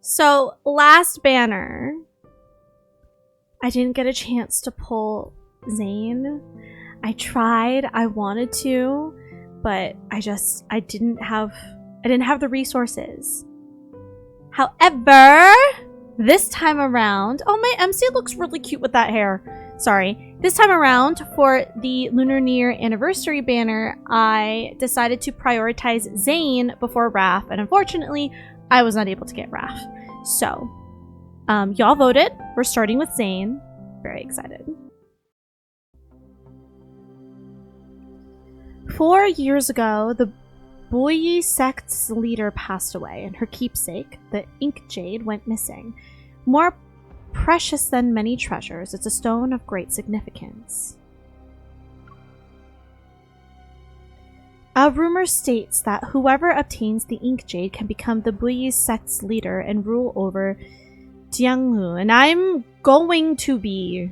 So, last banner. I didn't get a chance to pull Zayne. I tried, I wanted to, but I didn't have the resources. However, this time around, oh, my MC looks really cute with that hair. Sorry. This time around, for the Lunar New Year anniversary banner, I decided to prioritize Zayne before Raph, and unfortunately, I was not able to get Raph. So, y'all voted. We're starting with Zayne. Very excited. 4 years ago, the Boyi sect's leader passed away, and her keepsake, the Ink Jade, went missing. More precious than many treasures, it's a stone of great significance. A rumor states that whoever obtains the Ink Jade can become the Boyi sect's leader and rule over Jianghu, and I'm going to be,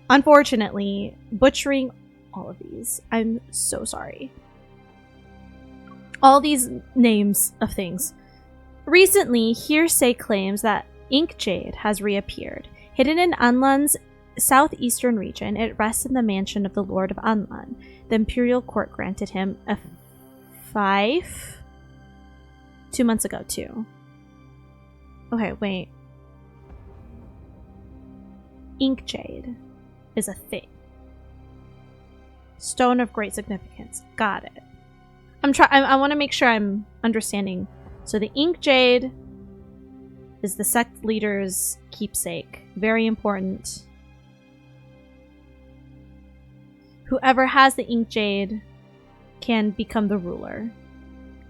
unfortunately, butchering all of these. I'm so sorry. All these names of things. Recently, hearsay claims that Ink Jade has reappeared. Hidden in Anlan's southeastern region, it rests in the mansion of the Lord of Anlan. The Imperial Court granted him a 5 2 months ago, too. Okay, wait. Ink Jade is a thing. Stone of great significance. Got it. I want to make sure I'm understanding. So the Ink Jade is the sect leader's keepsake. Very important. Whoever has the Ink Jade can become the ruler.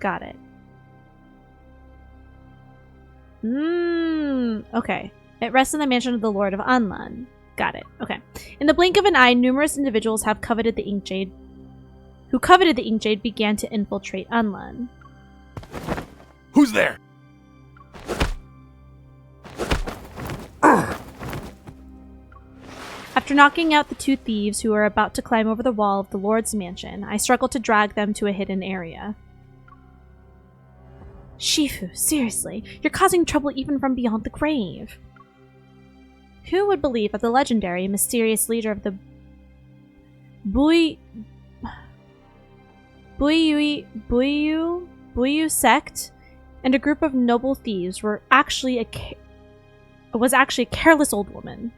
Got it. Okay. It rests in the mansion of the Lord of Anlan. Got it. Okay. In the blink of an eye, numerous individuals have coveted the Ink Jade. Who coveted the Ink Jade began to infiltrate Anlan. Who's there? After knocking out the 2 thieves who were about to climb over the wall of the Lord's mansion, I struggled to drag them to a hidden area. Shifu, seriously, you're causing trouble even from beyond the grave. Who would believe that the legendary, mysterious leader of the Buyu sect and a group of noble thieves was actually a careless old woman?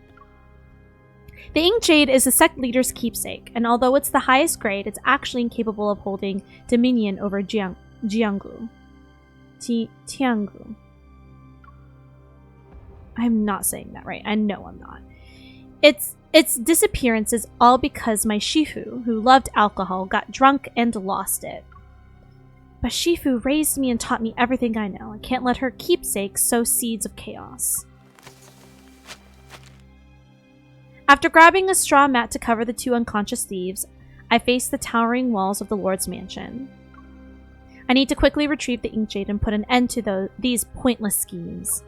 The Ink Jade is the sect leader's keepsake, and although it's the highest grade, it's actually incapable of holding dominion over Jianghu. Tianghu. I'm not saying that right. I know I'm not. Its disappearance is all because my Shifu, who loved alcohol, got drunk and lost it. But Shifu raised me and taught me everything I know. I can't let her keepsake sow seeds of chaos. After grabbing a straw mat to cover the 2 unconscious thieves, I faced the towering walls of the Lord's mansion. I need to quickly retrieve the Ink Jade and put an end to these pointless schemes.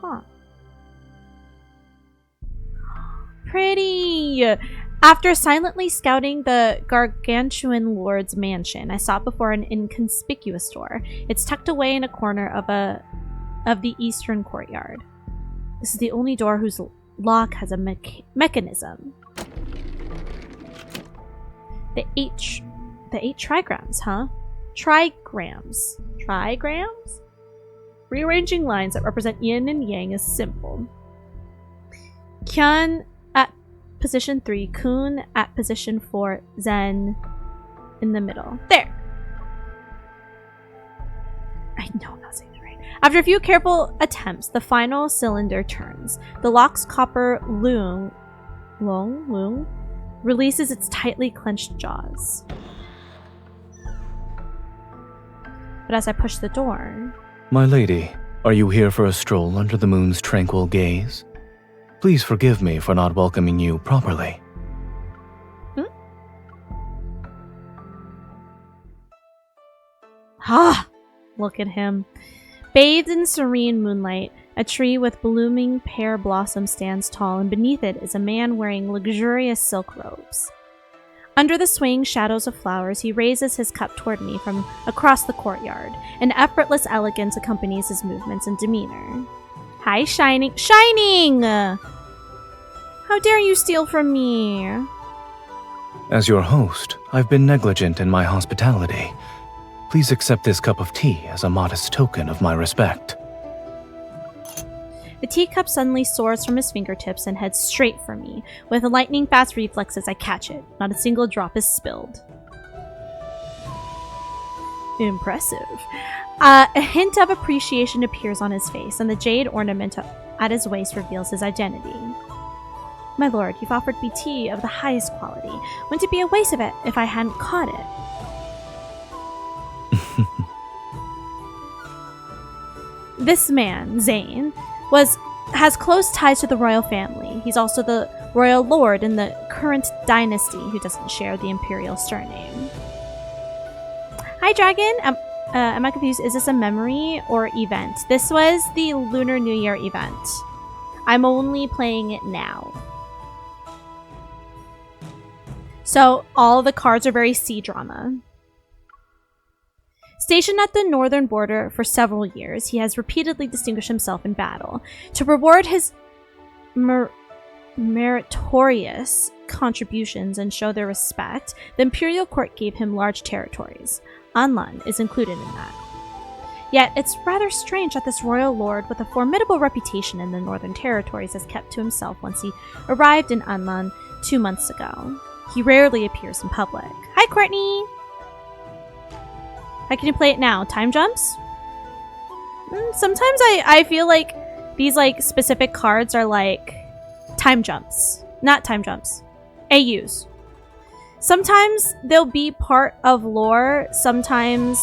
Huh. Pretty! After silently scouting the gargantuan Lord's mansion, I stopped before an inconspicuous door. It's tucked away in a corner of the eastern courtyard. This is the only door whose lock has a mechanism. The 8 trigrams, huh? Trigrams. Trigrams? Rearranging lines that represent yin and yang is simple. Qian at position 3, Kun at position 4, Zen in the middle. There! I know I'm not saying it right. After a few careful attempts, the final cylinder turns. The lock's copper loom releases its tightly clenched jaws. But as I push the door... My lady, are you here for a stroll under the moon's tranquil gaze? Please forgive me for not welcoming you properly. Ah! Look at him. Bathed in serene moonlight, A tree with blooming pear blossoms stands tall, and beneath it is a man wearing luxurious silk robes. Under the swaying shadows of flowers, he raises his cup toward me from across the courtyard. An effortless elegance accompanies his movements and demeanor. Hi, Shining. Shining! How dare you steal from me? As your host, I've been negligent in my hospitality. Please accept this cup of tea as a modest token of my respect. The teacup suddenly soars from his fingertips and heads straight for me. With lightning-fast reflexes, I catch it. Not a single drop is spilled. Impressive. A hint of appreciation appears on his face, and the jade ornament at his waist reveals his identity. My lord, you've offered me tea of the highest quality. Wouldn't it be a waste of it if I hadn't caught it? This man, Zayne, has close ties to the royal family. He's also the royal lord in the current dynasty who doesn't share the imperial surname. Hi, Dragon. Am I confused? Is this a memory or event? This was the Lunar New Year event. I'm only playing it now. So all the cards are very C-drama. Stationed at the northern border for several years, he has repeatedly distinguished himself in battle. To reward his meritorious contributions and show their respect, the imperial court gave him large territories. Anlan is included in that. Yet, it's rather strange that this royal lord with a formidable reputation in the northern territories has kept to himself once he arrived in Anlan 2 months ago. He rarely appears in public. Hi, Courtney! How can you play it now? Time jumps? Sometimes I feel like these specific cards are like time jumps. Not time jumps. AUs. Sometimes they'll be part of lore. Sometimes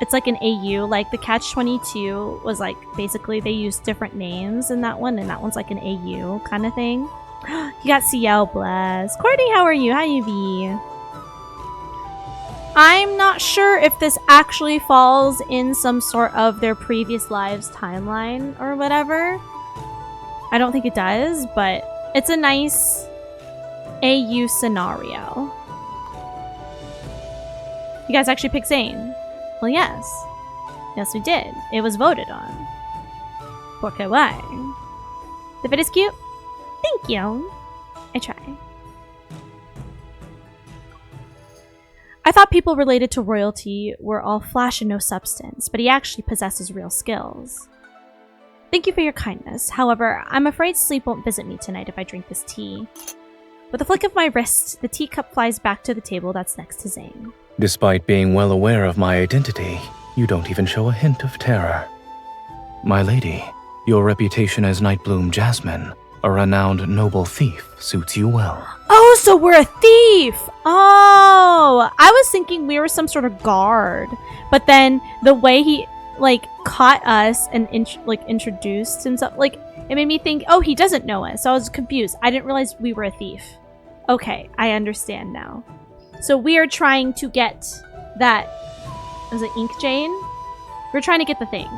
it's like an AU. Like the Catch-22 was like basically they used different names in that one, and that one's like an AU kind of thing. You got CL, bless. Courtney, how are you? How you be? I'm not sure if this actually falls in some sort of their previous lives timeline or whatever. I don't think it does, but it's a nice AU scenario. You guys actually picked Zayne? Well, yes. Yes, we did. It was voted on. Porque why? The fit is cute? Thank you. I try. I thought people related to royalty were all flash and no substance, but he actually possesses real skills. Thank you for your kindness. However, I'm afraid sleep won't visit me tonight if I drink this tea. With a flick of my wrist, the teacup flies back to the table that's next to Zayne. Despite being well aware of my identity, you don't even show a hint of terror. My lady, your reputation as Nightbloom Jasmine, a renowned noble thief, suits you well. Oh, so we're a thief! Oh! I was thinking we were some sort of guard. But then the way he, caught us and, introduced himself, it made me think, oh, he doesn't know us. So I was confused. I didn't realize we were a thief. Okay, I understand now. So we are trying to get that, was it Ink Jane? We're trying to get the thing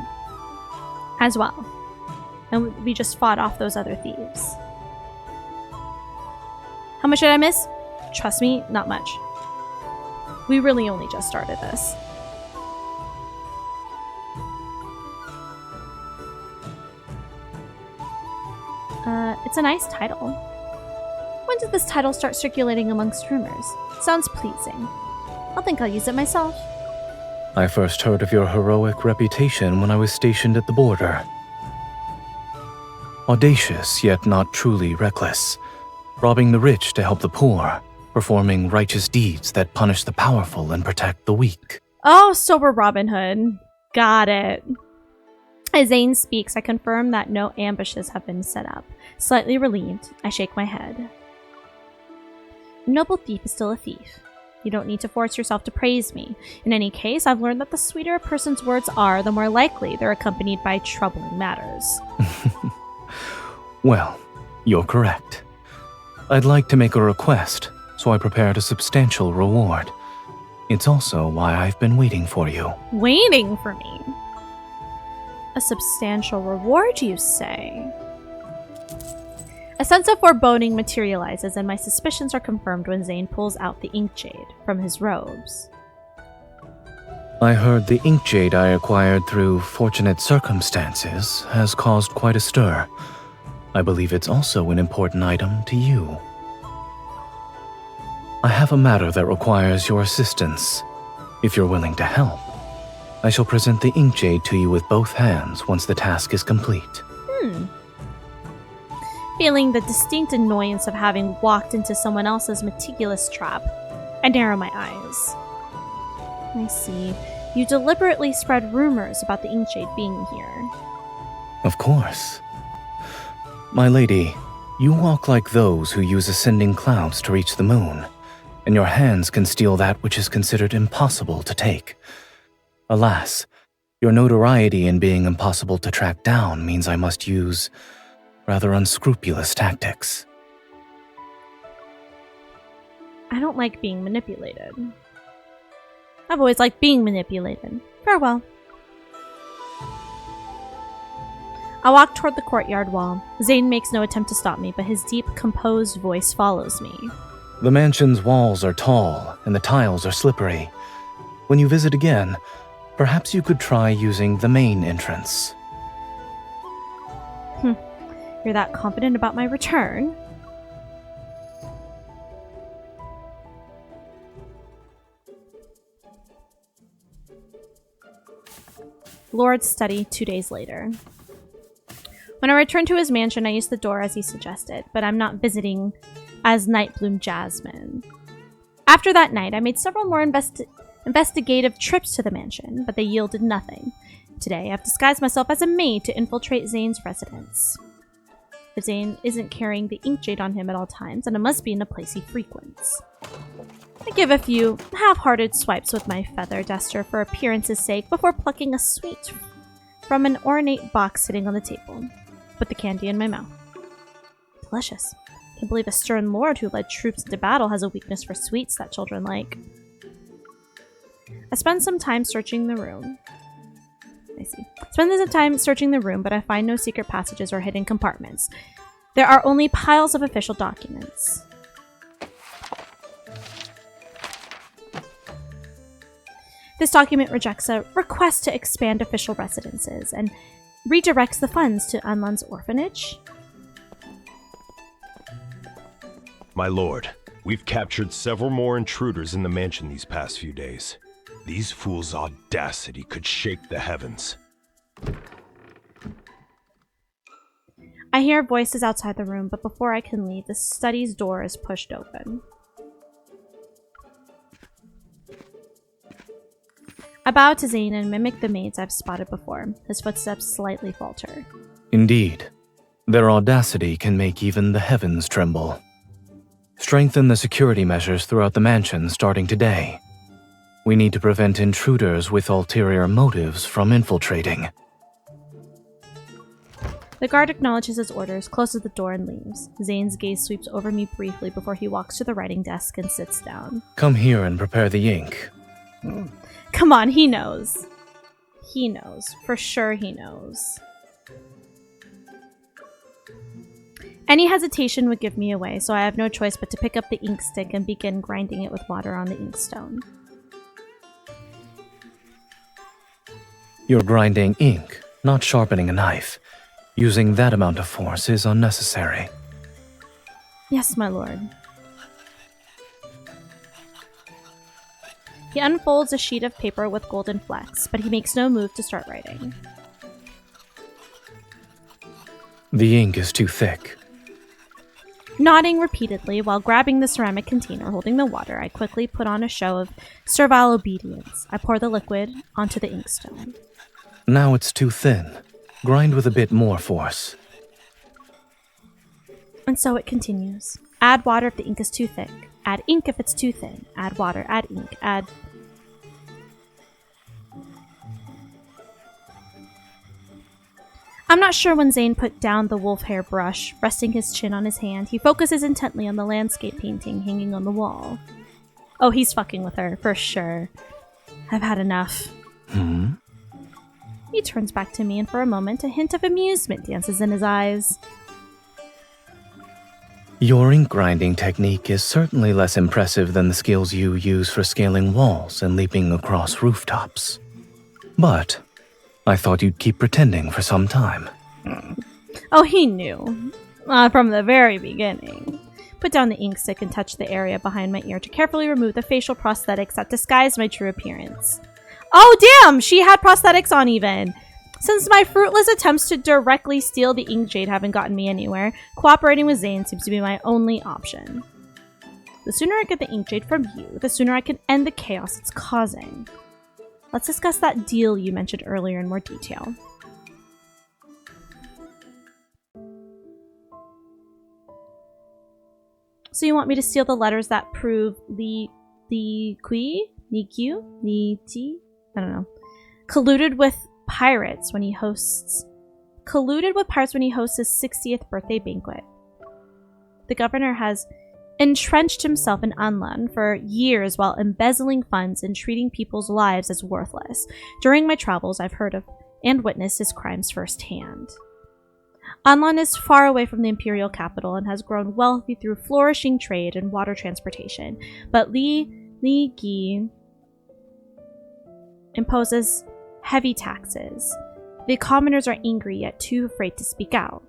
as well. And we just fought off those other thieves. How much did I miss? Trust me, not much. We really only just started this. It's a nice title. When did this title start circulating amongst rumors? Sounds pleasing. I think I'll use it myself. I first heard of your heroic reputation when I was stationed at the border. Audacious, yet not truly reckless. Robbing the rich to help the poor. Performing righteous deeds that punish the powerful and protect the weak. Oh, so we're Robin Hood. Got it. As Zayne speaks, I confirm that no ambushes have been set up. Slightly relieved, I shake my head. A noble thief is still a thief. You don't need to force yourself to praise me. In any case, I've learned that the sweeter a person's words are, the more likely they're accompanied by troubling matters. Well, you're correct. I'd like to make a request, so I prepared a substantial reward. It's also why I've been waiting for you. Waiting for me? A substantial reward, you say? A sense of foreboding materializes, and my suspicions are confirmed when Zayne pulls out the ink jade from his robes. I heard the ink jade I acquired through fortunate circumstances has caused quite a stir. I believe it's also an important item to you. I have a matter that requires your assistance. If you're willing to help, I shall present the ink jade to you with both hands once the task is complete. Feeling the distinct annoyance of having walked into someone else's meticulous trap, I narrow my eyes. I see. You deliberately spread rumors about the ink jade being here. Of course. My lady, you walk like those who use ascending clouds to reach the moon, and your hands can steal that which is considered impossible to take. Alas, your notoriety in being impossible to track down means I must use rather unscrupulous tactics. I don't like being manipulated. I've always liked being manipulated. Farewell. I walk toward the courtyard wall. Zayne makes no attempt to stop me, but his deep, composed voice follows me. The mansion's walls are tall, and the tiles are slippery. When you visit again, perhaps you could try using the main entrance. You're that confident about my return? Lord's study 2 days later. When I returned to his mansion, I used the door as he suggested, but I'm not visiting as Nightbloom Jasmine. After that night, I made several more investigative trips to the mansion, but they yielded nothing. Today, I've disguised myself as a maid to infiltrate Zayne's residence. If Zayne isn't carrying the ink jade on him at all times, then it must be in a place he frequents. I give a few half-hearted swipes with my feather duster for appearance's sake before plucking a sweet from an ornate box sitting on the table. Put the candy in my mouth. Delicious. Can't believe a stern lord who led troops into battle has a weakness for sweets that children like. I spend some time searching the room. But I find no secret passages or hidden compartments. There are only piles of official documents. This document rejects a request to expand official residences and redirects the funds to Anlan's orphanage. My lord, we've captured several more intruders in the mansion these past few days. These fools' audacity could shake the heavens. I hear voices outside the room, but before I can leave, the study's door is pushed open. I bow to Zayne and mimic the maids I've spotted before. His footsteps slightly falter. Indeed. Their audacity can make even the heavens tremble. Strengthen the security measures throughout the mansion starting today. We need to prevent intruders with ulterior motives from infiltrating. The guard acknowledges his orders, closes the door, and leaves. Zayne's gaze sweeps over me briefly before he walks to the writing desk and sits down. Come here and prepare the ink. Come on, he knows. He knows. For sure he knows. Any hesitation would give me away, so I have no choice but to pick up the ink stick and begin grinding it with water on the inkstone. You're grinding ink, not sharpening a knife. Using that amount of force is unnecessary. Yes, my lord. He unfolds a sheet of paper with golden flecks, but he makes no move to start writing. The ink is too thick. Nodding repeatedly while grabbing the ceramic container holding the water, I quickly put on a show of servile obedience. I pour the liquid onto the inkstone. Now it's too thin. Grind with a bit more force. And so it continues. Add water if the ink is too thick. Add ink if it's too thin. Add water, add ink, add... I'm not sure when Zayne put down the wolf hair brush, resting his chin on his hand. He focuses intently on the landscape painting hanging on the wall. Oh, he's fucking with her, for sure. I've had enough. He turns back to me, and for a moment, a hint of amusement dances in his eyes. Your ink grinding technique is certainly less impressive than the skills you use for scaling walls and leaping across rooftops. But I thought you'd keep pretending for some time. Oh, he knew. From the very beginning. Put down the ink stick and touch the area behind my ear to carefully remove the facial prosthetics that disguise my true appearance. Oh, damn! She had prosthetics on even! Since my fruitless attempts to directly steal the ink jade haven't gotten me anywhere, cooperating with Zayne seems to be my only option. The sooner I get the ink jade from you, the sooner I can end the chaos it's causing. Let's discuss that deal you mentioned earlier in more detail. So you want me to steal the letters that prove Li Kui? I don't know. Colluded with pirates when he hosts his 60th birthday banquet. The governor has entrenched himself in Anlan for years while embezzling funds and treating people's lives as worthless. During my travels, I've heard of and witnessed his crimes firsthand. Anlan is far away from the imperial capital and has grown wealthy through flourishing trade and water transportation, but Li Gi imposes heavy taxes. The commoners are angry yet too afraid to speak out.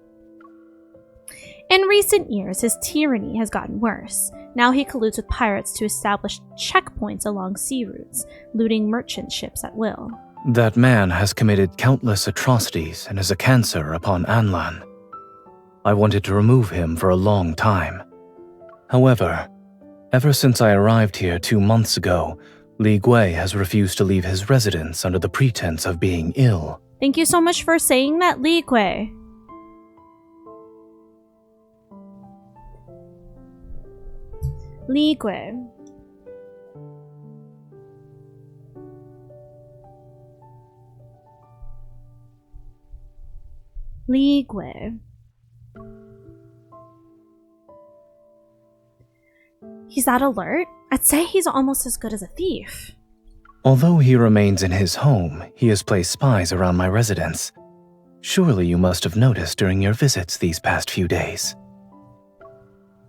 In recent years, his tyranny has gotten worse. Now he colludes with pirates to establish checkpoints along sea routes, looting merchant ships at will. That man has committed countless atrocities and is a cancer upon Anlan. I wanted to remove him for a long time. However, ever since I arrived here 2 months ago, Li Gui has refused to leave his residence under the pretense of being ill. Thank you so much for saying that, Li Gui. Li Gui. Li Gui. He's that alert? I'd say he's almost as good as a thief. Although he remains in his home, he has placed spies around my residence. Surely you must have noticed during your visits these past few days.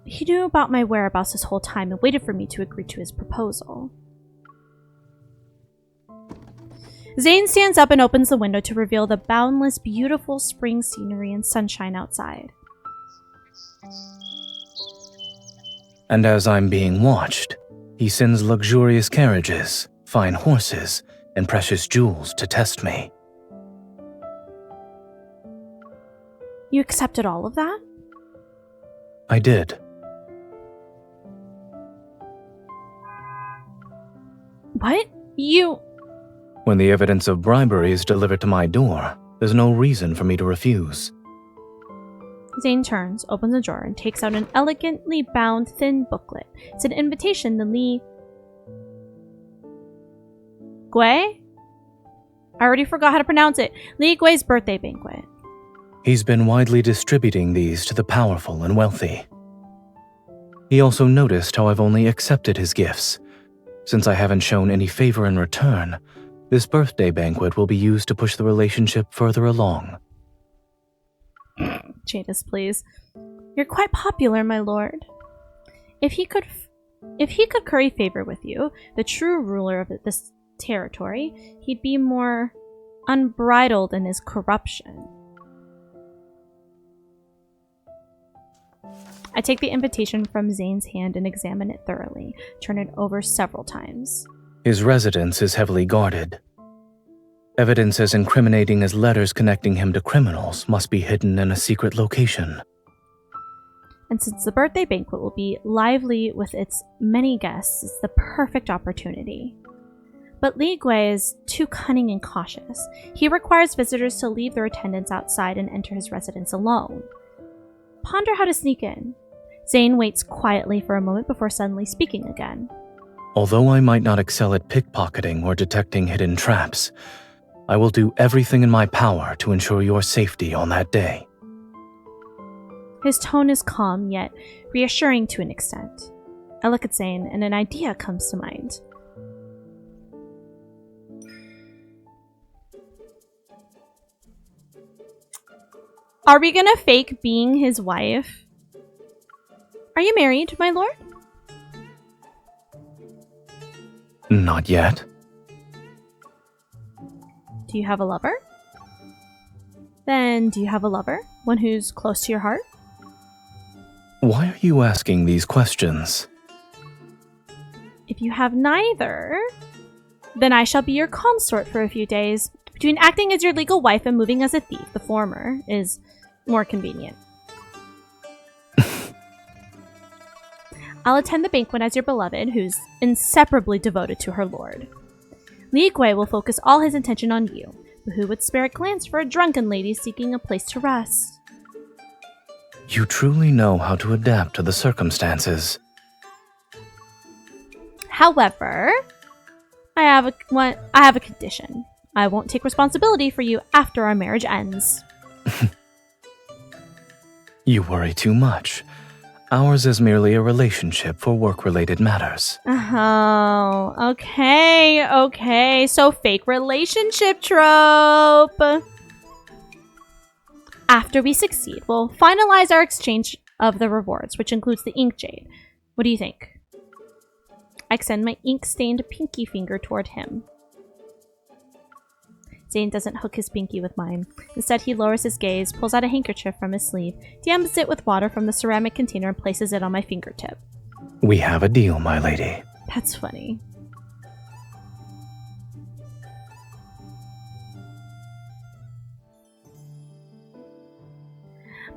He knew about my whereabouts this whole time and waited for me to agree to his proposal. Zayne stands up and opens the window to reveal the boundless, beautiful spring scenery and sunshine outside. And as I'm being watched, he sends luxurious carriages, fine horses, and precious jewels to test me. You accepted all of that? I did. What? You... When the evidence of bribery is delivered to my door, there's no reason for me to refuse. Zayne turns, opens a drawer, and takes out an elegantly bound thin booklet. It's an invitation to Li Gui? I already forgot how to pronounce it. Li Gui's birthday banquet. He's been widely distributing these to the powerful and wealthy. He also noticed how I've only accepted his gifts. Since I haven't shown any favor in return, this birthday banquet will be used to push the relationship further along. Jadis, please. You're quite popular, my lord. If he could curry favor with you, the true ruler of this territory, he'd be more unbridled in his corruption. I take the invitation from Zayne's hand and examine it thoroughly, turn it over several times. His residence is heavily guarded. Evidence as incriminating as letters connecting him to criminals must be hidden in a secret location. And since the birthday banquet will be lively with its many guests, it's the perfect opportunity. But Li Gui is too cunning and cautious. He requires visitors to leave their attendants outside and enter his residence alone. Ponder how to sneak in. Zayne waits quietly for a moment before suddenly speaking again. Although I might not excel at pickpocketing or detecting hidden traps, I will do everything in my power to ensure your safety on that day. His tone is calm, yet reassuring to an extent. I look at Zayne, and an idea comes to mind. Are we gonna fake being his wife? Are you married, my lord? Not yet. Do you have a lover? Then do you have a lover? One who's close to your heart? Why are you asking these questions? If you have neither, then I shall be your consort for a few days. Between acting as your legal wife and moving as a thief, the former is more convenient. I'll attend the banquet as your beloved, who's inseparably devoted to her lord. Li Gui will focus all his attention on you, but who would spare a glance for a drunken lady seeking a place to rest? You truly know how to adapt to the circumstances. However, I have a condition. I won't take responsibility for you after our marriage ends. You worry too much. Ours is merely a relationship for work-related matters. Oh, okay. So fake relationship trope. After we succeed, we'll finalize our exchange of the rewards, which includes the ink jade. What do you think? I extend my ink-stained pinky finger toward him. Zayne doesn't hook his pinky with mine. Instead, he lowers his gaze, pulls out a handkerchief from his sleeve, damps it with water from the ceramic container, and places it on my fingertip. We have a deal, my lady. That's funny.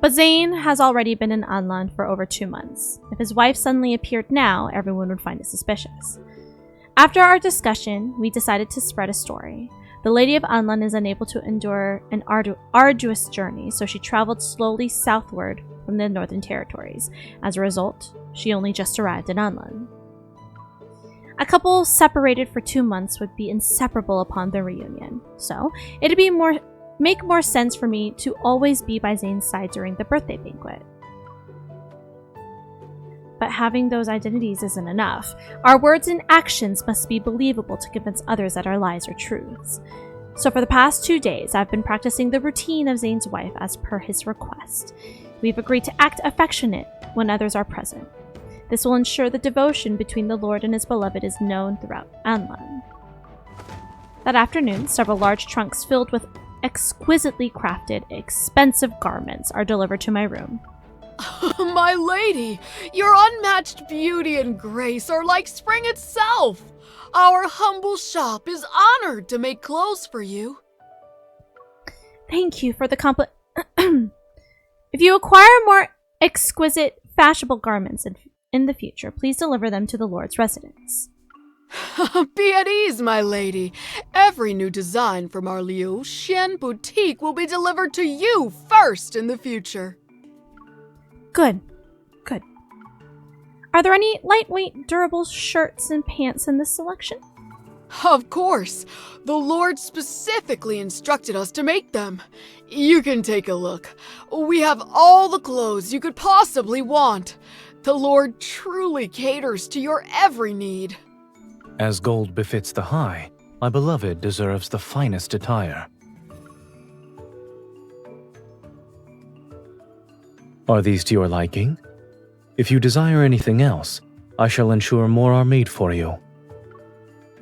But Zayne has already been in Anlan for over 2 months. If his wife suddenly appeared now, everyone would find it suspicious. After our discussion, we decided to spread a story. The Lady of Anlan is unable to endure an arduous journey, so she traveled slowly southward from the Northern Territories. As a result, she only just arrived in Anlan. A couple separated for 2 months would be inseparable upon their reunion, so it'd make more sense for me to always be by Zayne's side during the birthday banquet. But having those identities isn't enough. Our words and actions must be believable to convince others that our lies are truths. So for the past 2 days, I've been practicing the routine of Zayne's wife as per his request. We've agreed to act affectionate when others are present. This will ensure the devotion between the Lord and his beloved is known throughout Anlan. That afternoon, several large trunks filled with exquisitely crafted, expensive garments are delivered to my room. My lady, your unmatched beauty and grace are like spring itself. Our humble shop is honored to make clothes for you. Thank you for the compliment. If you acquire more exquisite, fashionable garments in the future, please deliver them to the Lord's residence. Be at ease, my lady. Every new design from our Liu Xian boutique will be delivered to you first in the future. Good. Are there any lightweight, durable shirts and pants in this selection? Of course. The Lord specifically instructed us to make them. You can take a look. We have all the clothes you could possibly want. The Lord truly caters to your every need. As gold befits the high, my beloved deserves the finest attire. Are these to your liking? If you desire anything else, I shall ensure more are made for you.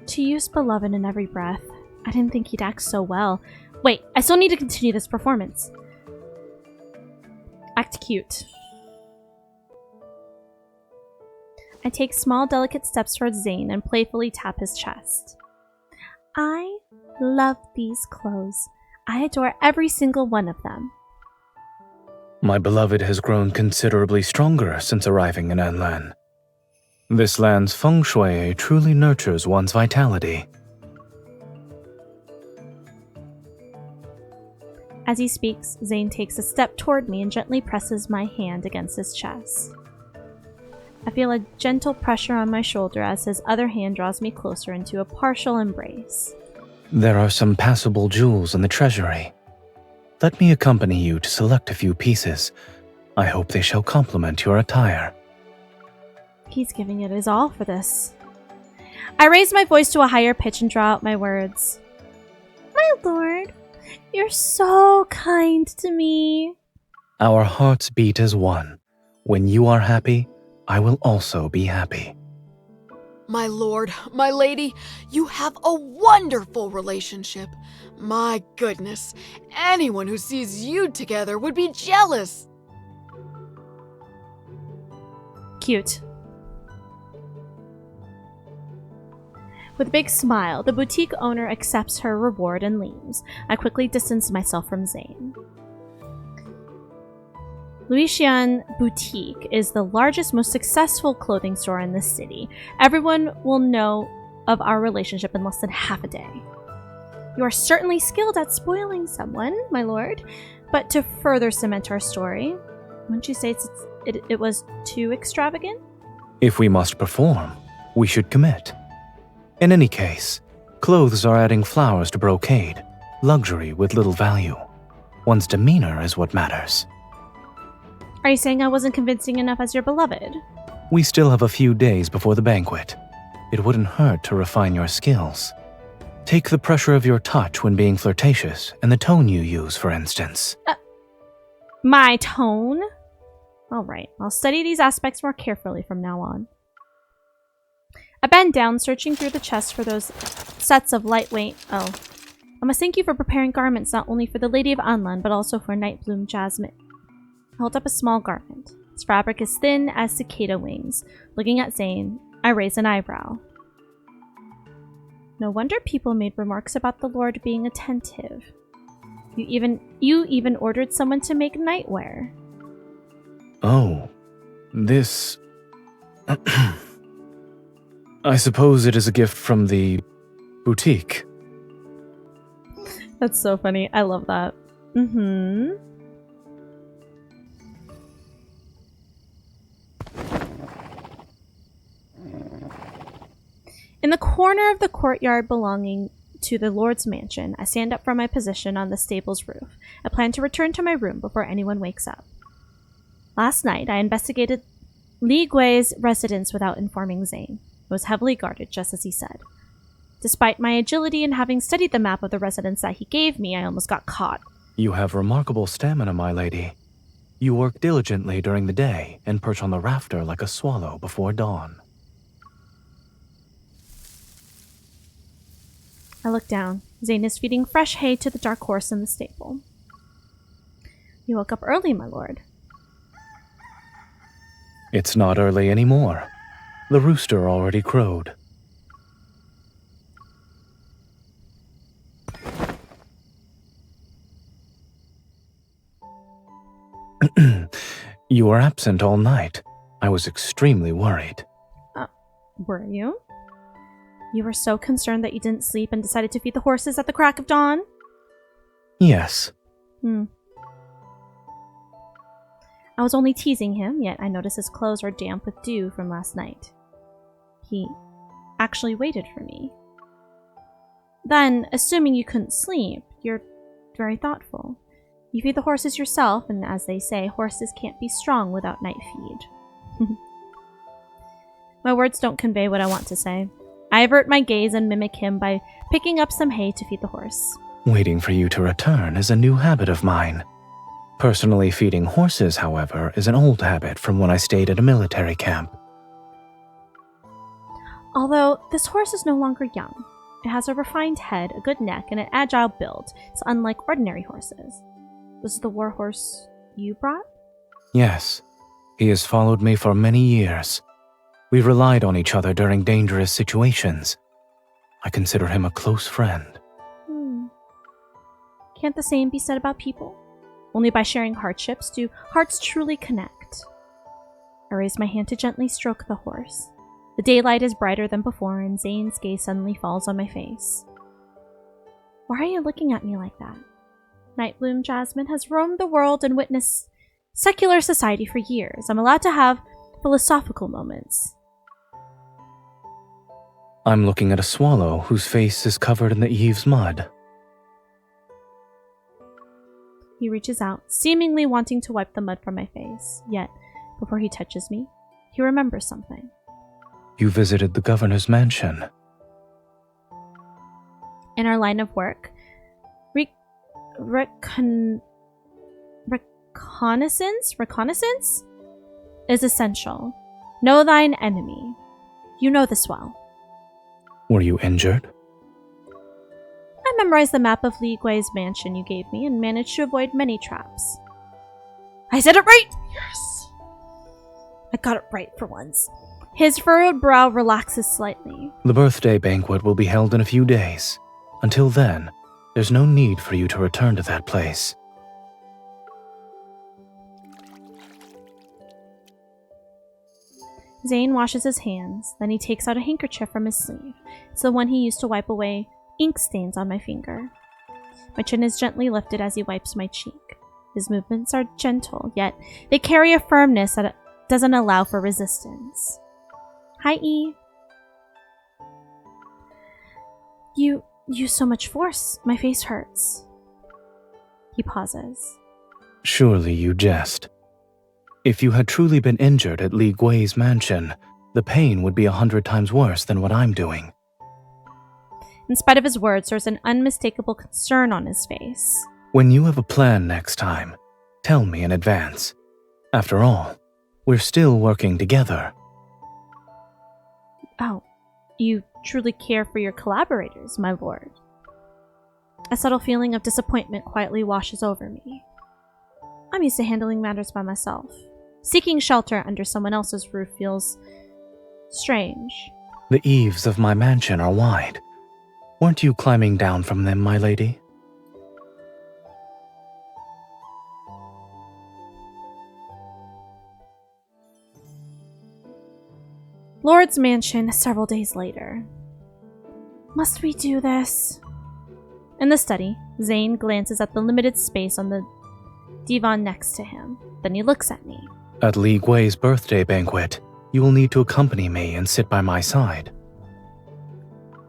To use beloved in every breath. I didn't think he'd act so well. Wait, I still need to continue this performance. Act cute. I take small, delicate steps towards Zayne and playfully tap his chest. I love these clothes. I adore every single one of them. My beloved has grown considerably stronger since arriving in Anlan. This land's feng shui truly nurtures one's vitality. As he speaks, Zayne takes a step toward me and gently presses my hand against his chest. I feel a gentle pressure on my shoulder as his other hand draws me closer into a partial embrace. There are some passable jewels in the treasury. Let me accompany you to select a few pieces. I hope they shall complement your attire. He's giving it his all for this. I raise my voice to a higher pitch and draw out my words. My lord, you're so kind to me. Our hearts beat as one. When you are happy, I will also be happy. My lord, my lady, you have a wonderful relationship. My goodness, anyone who sees you together would be jealous. Cute. With a big smile, the boutique owner accepts her reward and leaves. I quickly distance myself from Zayne. Lucian Boutique is the largest, most successful clothing store in the city. Everyone will know of our relationship in less than half a day. You are certainly skilled at spoiling someone, my lord, but to further cement our story, wouldn't you say it was too extravagant? If we must perform, we should commit. In any case, clothes are adding flowers to brocade, luxury with little value. One's demeanor is what matters. Are you saying I wasn't convincing enough as your beloved? We still have a few days before the banquet. It wouldn't hurt to refine your skills. Take the pressure of your touch when being flirtatious and the tone you use, for instance. My tone? Alright, I'll study these aspects more carefully from now on. I bend down, searching through the chest for those sets of lightweight... Oh. I must thank you for preparing garments not only for the Lady of Anlan, but also for Nightbloom Jasmine. I hold up a small garment. Its fabric is thin as cicada wings. Looking at Zayne, I raise an eyebrow. No wonder people made remarks about the Lord being attentive. You even ordered someone to make nightwear. Oh, this... I suppose it is a gift from the boutique. That's so funny. I love that. Mm-hmm. In the corner of the courtyard belonging to the Lord's mansion, I stand up from my position on the stable's roof. I plan to return to my room before anyone wakes up. Last night, I investigated Li Gui's residence without informing Zayne. It was heavily guarded, just as he said. Despite my agility and having studied the map of the residence that he gave me, I almost got caught. You have remarkable stamina, my lady. You work diligently during the day and perch on the rafter like a swallow before dawn. I look down. Zayne is feeding fresh hay to the dark horse in the stable. You woke up early, my lord. It's not early anymore. The rooster already crowed. You were absent all night. I was extremely worried. Were you? You were so concerned that you didn't sleep and decided to feed the horses at the crack of dawn? Yes. I was only teasing him, yet I notice his clothes are damp with dew from last night. He actually waited for me. Then, assuming you couldn't sleep, you're very thoughtful. You feed the horses yourself, and as they say, horses can't be strong without night feed. My words don't convey what I want to say. I avert my gaze and mimic him by picking up some hay to feed the horse. Waiting for you to return is a new habit of mine. Personally feeding horses, however, is an old habit from when I stayed at a military camp. Although, this horse is no longer young. It has a refined head, a good neck, and an agile build. It's unlike ordinary horses. Was it the war horse you brought? Yes. He has followed me for many years. We relied on each other during dangerous situations. I consider him a close friend. Can't the same be said about people? Only by sharing hardships do hearts truly connect. I raise my hand to gently stroke the horse. The daylight is brighter than before, and Zayne's gaze suddenly falls on my face. Why are you looking at me like that? Nightbloom Jasmine has roamed the world and witnessed secular society for years. I'm allowed to have philosophical moments. I'm looking at a swallow whose face is covered in the eaves mud. He reaches out, seemingly wanting to wipe the mud from my face. Yet, before he touches me, he remembers something. You visited the governor's mansion. In our line of work, reconnaissance is essential. Know thine enemy. You know this well. Were you injured? I memorized the map of Li Gui's mansion you gave me and managed to avoid many traps. I said it right! Yes! I got it right for once. His furrowed brow relaxes slightly. The birthday banquet will be held in a few days. Until then, there's no need for you to return to that place. Zayne washes his hands, then he takes out a handkerchief from his sleeve. It's the one he used to wipe away ink stains on my finger. My chin is gently lifted as he wipes my cheek. His movements are gentle, yet they carry a firmness that doesn't allow for resistance. Hi, E. You use so much force. My face hurts. He pauses. Surely you jest. If you had truly been injured at Li Gui's mansion, the pain would be 100 times worse than what I'm doing. In spite of his words, there's an unmistakable concern on his face. When you have a plan next time, tell me in advance. After all, we're still working together. Oh, you truly care for your collaborators, my lord. A subtle feeling of disappointment quietly washes over me. I'm used to handling matters by myself. Seeking shelter under someone else's roof feels strange. The eaves of my mansion are wide. Weren't you climbing down from them, my lady? Lord's mansion several days later. Must we do this? In the study, Zayne glances at the limited space on the divan next to him. Then he looks at me. At Li Gui's birthday banquet, you will need to accompany me and sit by my side.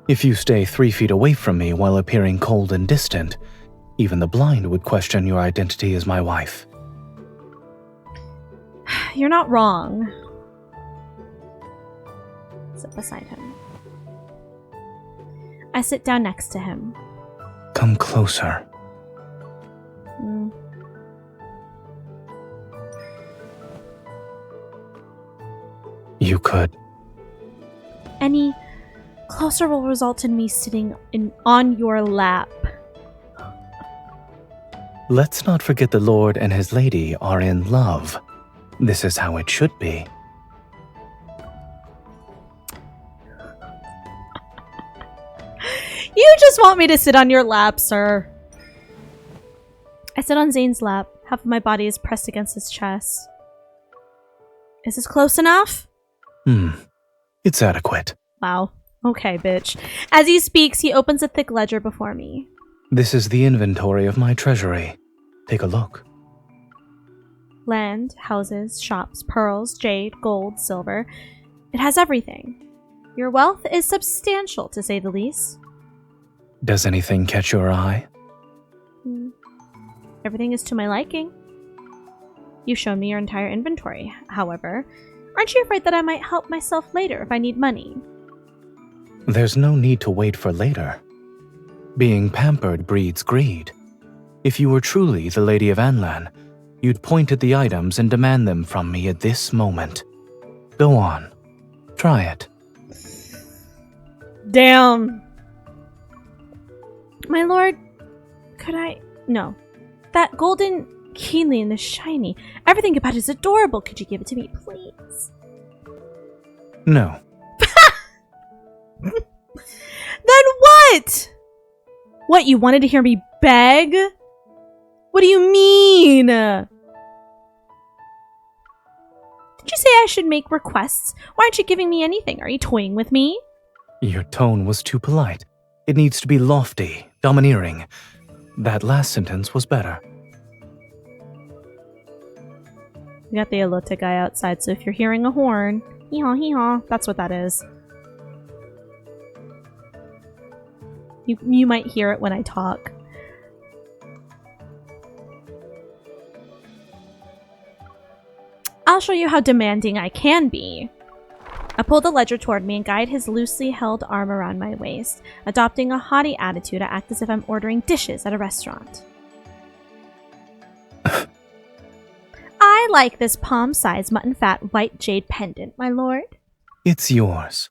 If you stay 3 feet away from me while appearing cold and distant, even the blind would question your identity as my wife. You're not wrong. Sit beside him. I sit down next to him. Come closer. You could. Any closer will result in me sitting on your lap. Let's not forget the Lord and his lady are in love. This is how it should be. You just want me to sit on your lap, sir. I sit on Zayne's lap. Half of my body is pressed against his chest. Is this close enough? It's adequate. Wow. Okay, bitch. As he speaks, he opens a thick ledger before me. This is the inventory of my treasury. Take a look. Land, houses, shops, pearls, jade, gold, silver. It has everything. Your wealth is substantial, to say the least. Does anything catch your eye? Everything is to my liking. You've shown me your entire inventory. However, aren't you afraid that I might help myself later if I need money? There's no need to wait for later. Being pampered breeds greed. If you were truly the Lady of Anlan, you'd point at the items and demand them from me at this moment. Go on. Try it. Damn. My lord, could I... No. That golden keyline is shiny. Everything about it is adorable. Could you give it to me, please? No. Then what? What, you wanted to hear me beg? What do you mean? Did you say I should make requests? Why aren't you giving me anything? Are you toying with me? Your tone was too polite. It needs to be lofty, domineering. That last sentence was better. We got the elote guy outside, so if you're hearing a horn, hee-haw, hee-haw, that's what that is. You might hear it when I talk. I'll show you how demanding I can be. I pull the ledger toward me and guide his loosely held arm around my waist, adopting a haughty attitude to act as if I'm ordering dishes at a restaurant. I like this palm-sized mutton fat white jade pendant, my lord? It's yours.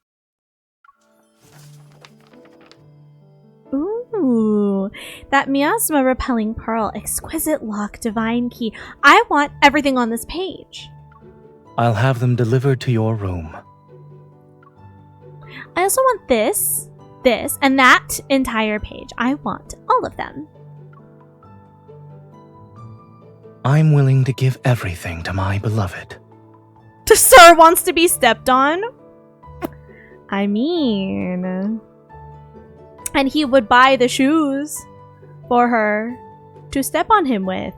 Ooh, that miasma repelling pearl, exquisite lock, divine key. I want everything on this page. I'll have them delivered to your room. I also want this, and that entire page. I want all of them. I'm willing to give everything to my beloved. The sir wants to be stepped on? I mean... And he would buy the shoes for her to step on him with.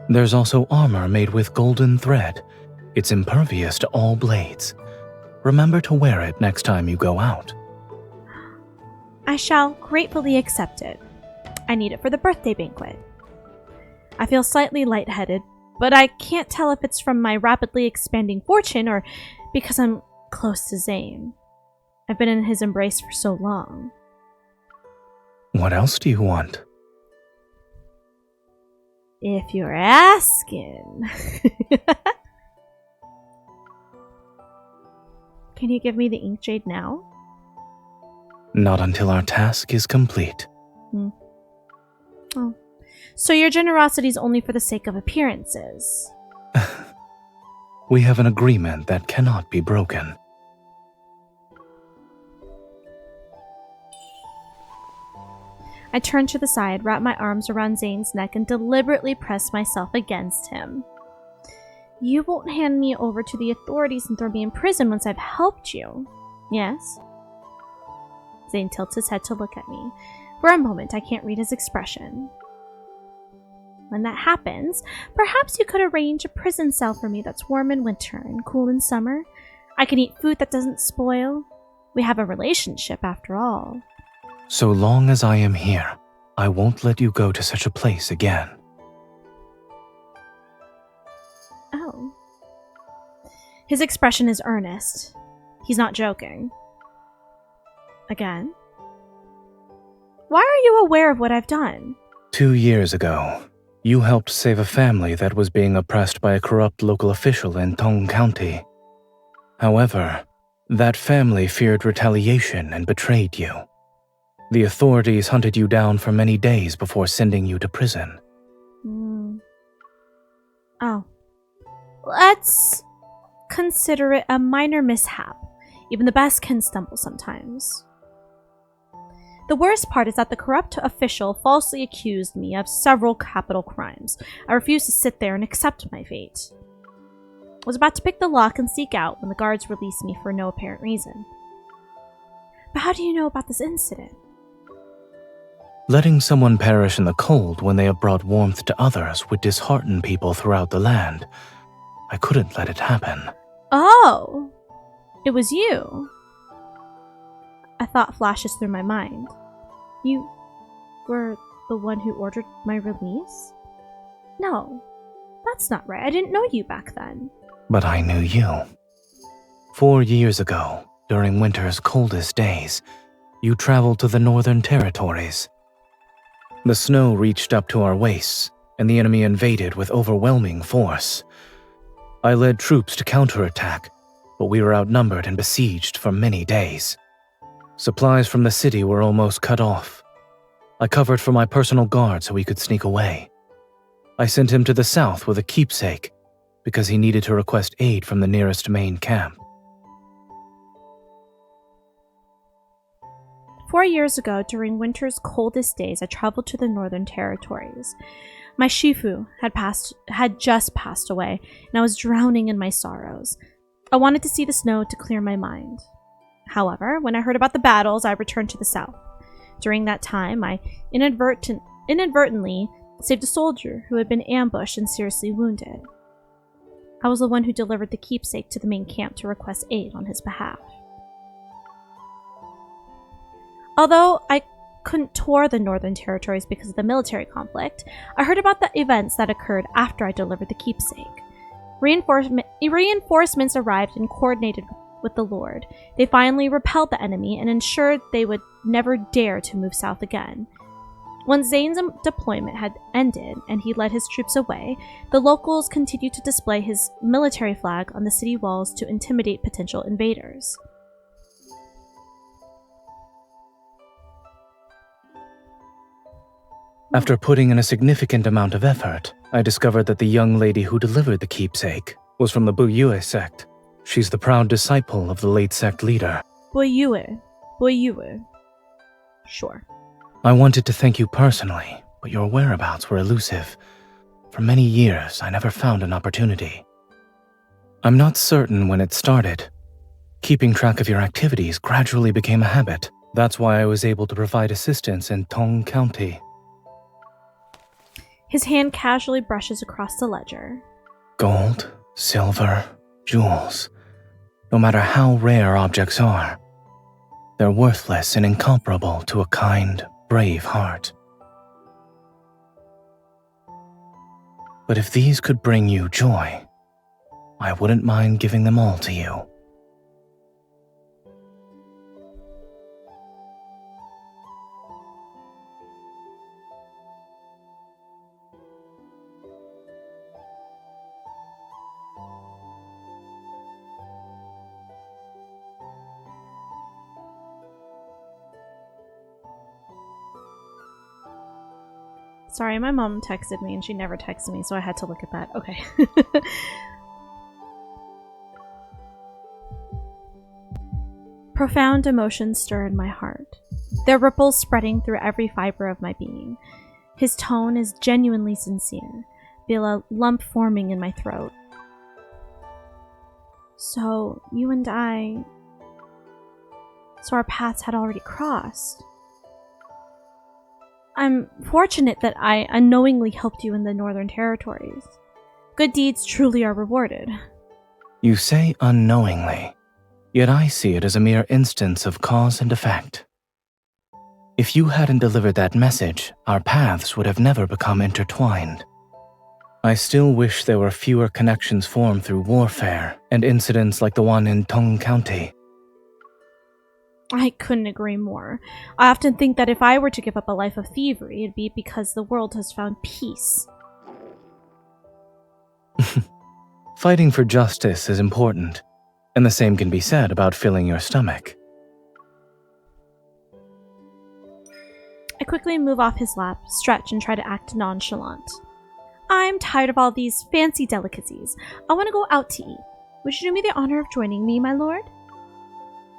There's also armor made with golden thread. It's impervious to all blades. Remember to wear it next time you go out. I shall gratefully accept it. I need it for the birthday banquet. I feel slightly lightheaded, but I can't tell if it's from my rapidly expanding fortune or because I'm close to Zayne. I've been in his embrace for so long. What else do you want? If you're asking. Can you give me the ink jade now? Not until our task is complete. Oh. So your generosity is only for the sake of appearances. We have an agreement that cannot be broken. I turned to the side, wrapped my arms around Zayne's neck, and deliberately pressed myself against him. You won't hand me over to the authorities and throw me in prison once I've helped you, yes? Zayne tilts his head to look at me. For a moment, I can't read his expression. When that happens, perhaps you could arrange a prison cell for me that's warm in winter and cool in summer. I can eat food that doesn't spoil. We have a relationship, after all. So long as I am here, I won't let you go to such a place again. Oh. His expression is earnest. He's not joking. Again? Why are you aware of what I've done? 2 years ago, you helped save a family that was being oppressed by a corrupt local official in Tong County. However, that family feared retaliation and betrayed you. The authorities hunted you down for many days before sending you to prison. Oh. Let's consider it a minor mishap. Even the best can stumble sometimes. The worst part is that the corrupt official falsely accused me of several capital crimes. I refused to sit there and accept my fate. I was about to pick the lock and seek out when the guards released me for no apparent reason. But how do you know about this incident? Letting someone perish in the cold when they have brought warmth to others would dishearten people throughout the land. I couldn't let it happen. Oh! It was you. A thought flashes through my mind. You were the one who ordered my release? No, that's not right. I didn't know you back then. But I knew you. 4 years ago, during winter's coldest days, you traveled to the Northern Territories. The snow reached up to our waists, and the enemy invaded with overwhelming force. I led troops to counterattack, but we were outnumbered and besieged for many days. Supplies from the city were almost cut off. I covered for my personal guard so he could sneak away. I sent him to the south with a keepsake, because he needed to request aid from the nearest main camp. 4 years ago, during winter's coldest days, I traveled to the Northern Territories. My Shifu had just passed away, and I was drowning in my sorrows. I wanted to see the snow to clear my mind. However, when I heard about the battles, I returned to the south. During that time, I inadvertently saved a soldier who had been ambushed and seriously wounded. I was the one who delivered the keepsake to the main camp to request aid on his behalf. Although I couldn't tour the Northern Territories because of the military conflict, I heard about the events that occurred after I delivered the keepsake. Reinforcements arrived and coordinated with the Lord. They finally repelled the enemy and ensured they would never dare to move south again. Once Zayne's deployment had ended and he led his troops away, the locals continued to display his military flag on the city walls to intimidate potential invaders. After putting in a significant amount of effort, I discovered that the young lady who delivered the keepsake was from the Buyue sect. She's the proud disciple of the late sect leader. Buyue. Sure. I wanted to thank you personally, but your whereabouts were elusive. For many years, I never found an opportunity. I'm not certain when it started. Keeping track of your activities gradually became a habit. That's why I was able to provide assistance in Tong County. His hand casually brushes across the ledger. Gold, silver, jewels. No matter how rare objects are, they're worthless and incomparable to a kind, brave heart. But if these could bring you joy, I wouldn't mind giving them all to you. Sorry, my mom texted me and she never texted me, so I had to look at that. Okay. Profound emotions stir in my heart, their ripples spreading through every fiber of my being. His tone is genuinely sincere, feel a lump forming in my throat. So, you and I... So our paths had already crossed. I'm fortunate that I unknowingly helped you in the Northern Territories. Good deeds truly are rewarded. You say unknowingly, yet I see it as a mere instance of cause and effect. If you hadn't delivered that message, our paths would have never become intertwined. I still wish there were fewer connections formed through warfare and incidents like the one in Tong County. I couldn't agree more. I often think that if I were to give up a life of thievery, it'd be because the world has found peace. Fighting for justice is important, and the same can be said about filling your stomach. I quickly move off his lap, stretch, and try to act nonchalant. I'm tired of all these fancy delicacies. I want to go out to eat. Would you do me the honor of joining me, my lord?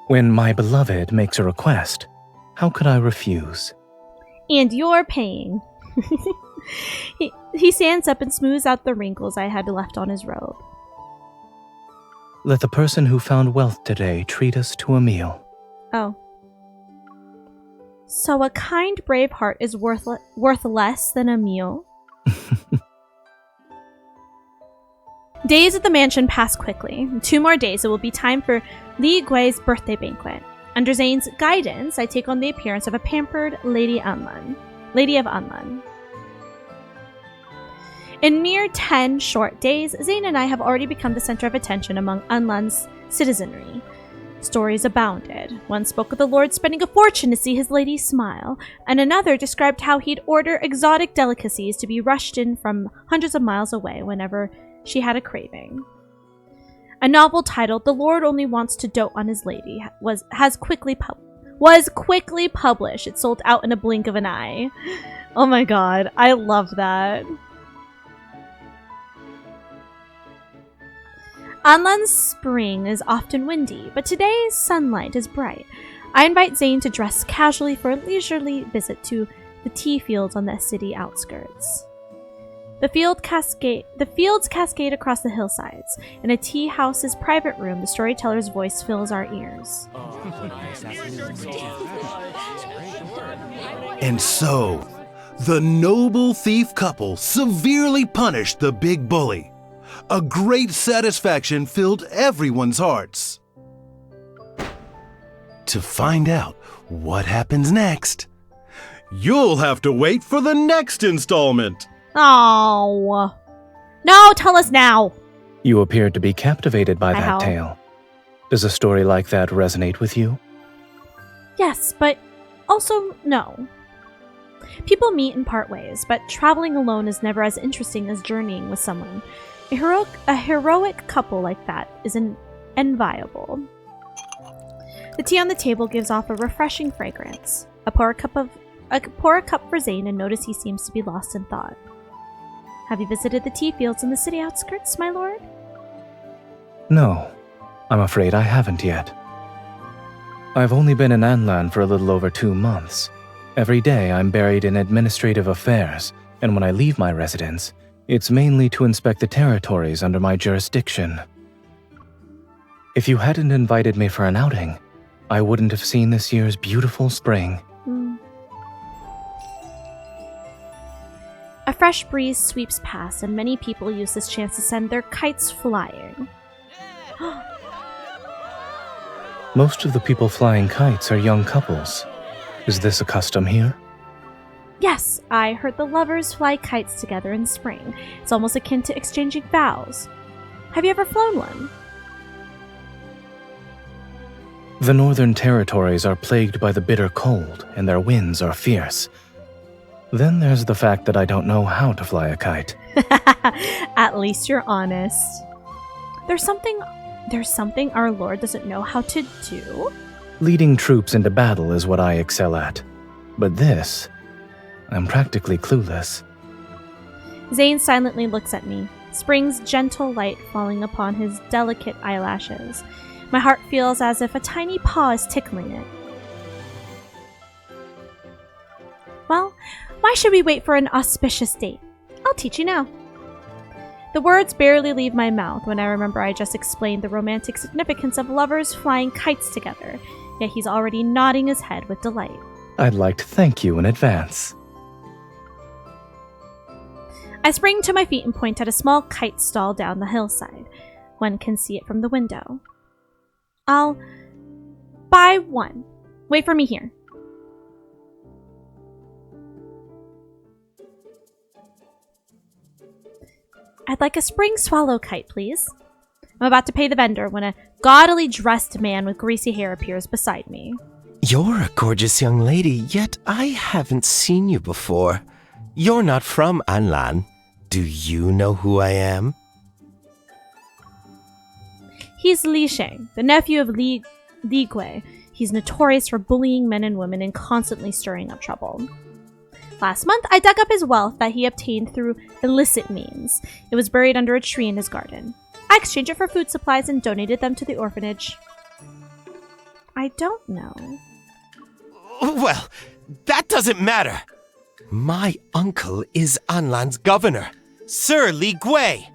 When my beloved makes a request, how could I refuse? And you're paying. He stands up and smooths out the wrinkles I had left on his robe. Let the person who found wealth today treat us to a meal. Oh. So a kind, brave heart is worth less than a meal? Days at the mansion pass quickly. In 2 more days, it will be time for Li Gui's birthday banquet. Under Zayne's guidance, I take on the appearance of a pampered Lady of Unlun. In mere 10 short days, Zayne and I have already become the center of attention among Unlun's citizenry. Stories abounded. One spoke of the lord spending a fortune to see his lady smile, and another described how he'd order exotic delicacies to be rushed in from hundreds of miles away whenever she had a craving. A novel titled "The Lord Only Wants to Dote on His Lady" was quickly published. It sold out in a blink of an eye. Oh my god, I love that. Anlan's spring is often windy, but today's sunlight is bright. I invite Zayne to dress casually for a leisurely visit to the tea fields on the city outskirts. The fields cascade across the hillsides. In a tea house's private room, the storyteller's voice fills our ears. And so, the noble thief couple severely punished the big bully. A great satisfaction filled everyone's hearts. To find out what happens next, you'll have to wait for the next installment. Oh. No, tell us now. You appeared to be captivated by I that howl. tale. Does a story like that resonate with you? Yes, but also no. People meet and part ways, but traveling alone is never as interesting as journeying with someone. A heroic couple like that is enviable. The tea on the table gives off a refreshing fragrance. I pour a cup for Zayne and notice he seems to be lost in thought. Have you visited the tea fields in the city outskirts, my lord? No, I'm afraid I haven't yet. I've only been in Anlan for a little over 2 months. Every day I'm buried in administrative affairs, and when I leave my residence, it's mainly to inspect the territories under my jurisdiction. If you hadn't invited me for an outing, I wouldn't have seen this year's beautiful spring. A fresh breeze sweeps past, and many people use this chance to send their kites flying. Most of the people flying kites are young couples. Is this a custom here? Yes, I heard the lovers fly kites together in spring. It's almost akin to exchanging vows. Have you ever flown one? The northern territories are plagued by the bitter cold, and their winds are fierce. Then there's the fact that I don't know how to fly a kite. At least you're honest. There's something our Lord doesn't know how to do? Leading troops into battle is what I excel at. But this, I'm practically clueless. Zayne silently looks at me, spring's gentle light falling upon his delicate eyelashes. My heart feels as if a tiny paw is tickling it. Well, why should we wait for an auspicious date? I'll teach you now. The words barely leave my mouth when I remember I just explained the romantic significance of lovers flying kites together, yet he's already nodding his head with delight. I'd like to thank you in advance. I spring to my feet and point at a small kite stall down the hillside. One can see it from the window. I'll buy one. Wait for me here. I'd like a spring swallow kite, please. I'm about to pay the vendor when a gaudily dressed man with greasy hair appears beside me. You're a gorgeous young lady, yet I haven't seen you before. You're not from Anlan. Do you know who I am? He's Li Sheng, the nephew of Li Gui. He's notorious for bullying men and women and constantly stirring up trouble. Last month, I dug up his wealth that he obtained through illicit means. It was buried under a tree in his garden. I exchanged it for food supplies and donated them to the orphanage. I don't know. Well, that doesn't matter. My uncle is Anlan's governor, Sir Li Gui.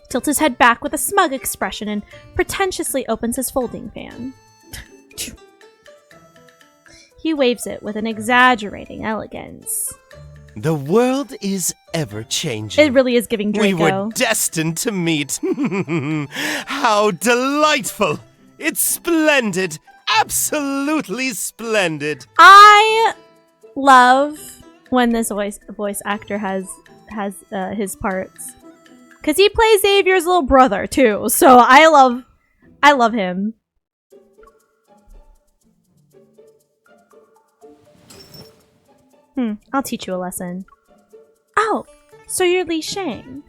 Tilts his head back with a smug expression and pretentiously opens his folding fan. He waves it with an exaggerating elegance. The world is ever-changing. It really is giving Draco. We were destined to meet. How delightful! It's splendid! Absolutely splendid! I love when this voice actor has his parts. Because he plays Xavier's little brother, too. So I love him. I'll teach you a lesson. Oh, so you're Li Sheng.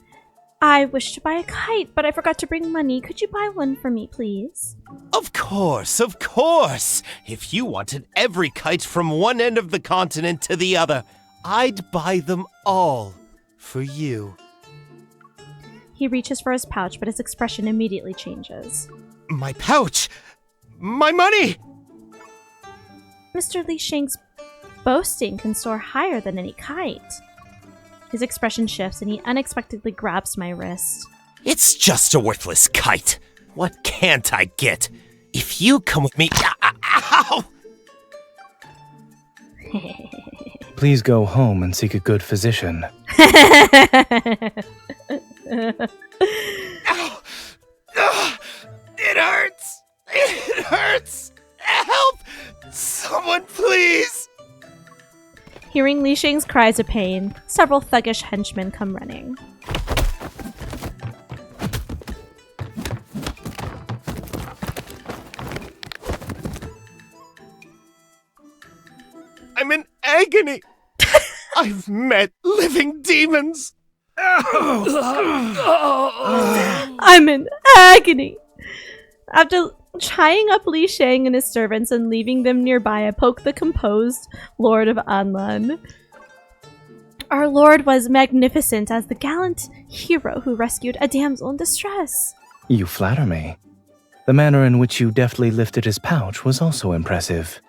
I wish to buy a kite, but I forgot to bring money. Could you buy one for me, please? Of course, of course. If you wanted every kite from one end of the continent to the other, I'd buy them all for you. He reaches for his pouch, but his expression immediately changes. My pouch? My money! Mr. Li Sheng's boasting can soar higher than any kite. His expression shifts and he unexpectedly grabs my wrist. It's just a worthless kite. What can't I get? If you come with me... Ow! Please go home and seek a good physician. Ow! It hurts! It hurts! Help! Someone please! Hearing Li Sheng's cries of pain, several thuggish henchmen come running. I'm in agony. I've met living demons. I'm in agony. After tying up Li Shang and his servants and leaving them nearby, I poke the composed Lord of Anlan. Our lord was magnificent as the gallant hero who rescued a damsel in distress. You flatter me. The manner in which you deftly lifted his pouch was also impressive.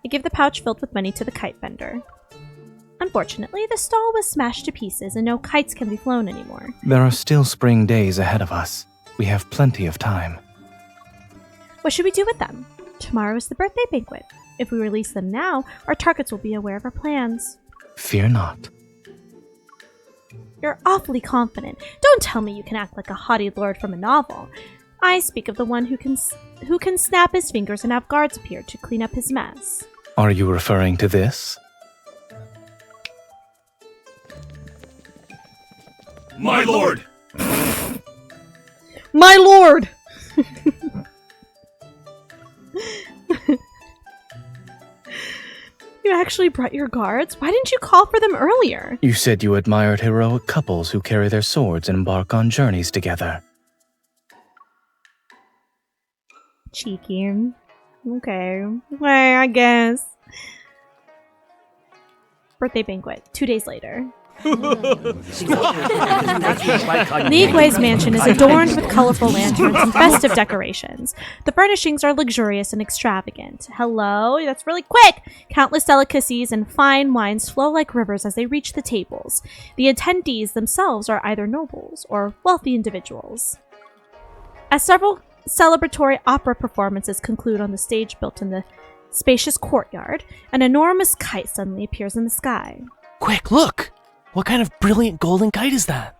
I give the pouch filled with money to the kite vendor. Unfortunately, the stall was smashed to pieces and no kites can be flown anymore. There are still spring days ahead of us. We have plenty of time. What should we do with them? Tomorrow is the birthday banquet. If we release them now, our targets will be aware of our plans. Fear not. You're awfully confident. Don't tell me you can act like a haughty lord from a novel. I speak of the one who can snap his fingers and have guards appear to clean up his mess. Are you referring to this? My lord! My lord! You actually brought your guards? Why didn't you call for them earlier? You said you admired heroic couples who carry their swords and embark on journeys together. Cheeky. Okay, I guess. Birthday banquet, 2 days later. Li Gui's mansion is adorned with colorful lanterns and festive decorations. The furnishings are luxurious and extravagant. Hello, that's really quick! Countless delicacies and fine wines flow like rivers as they reach the tables. The attendees themselves are either nobles or wealthy individuals. As several celebratory opera performances conclude on the stage built in the spacious courtyard, an enormous kite suddenly appears in the sky. Quick, look! What kind of brilliant golden kite is that?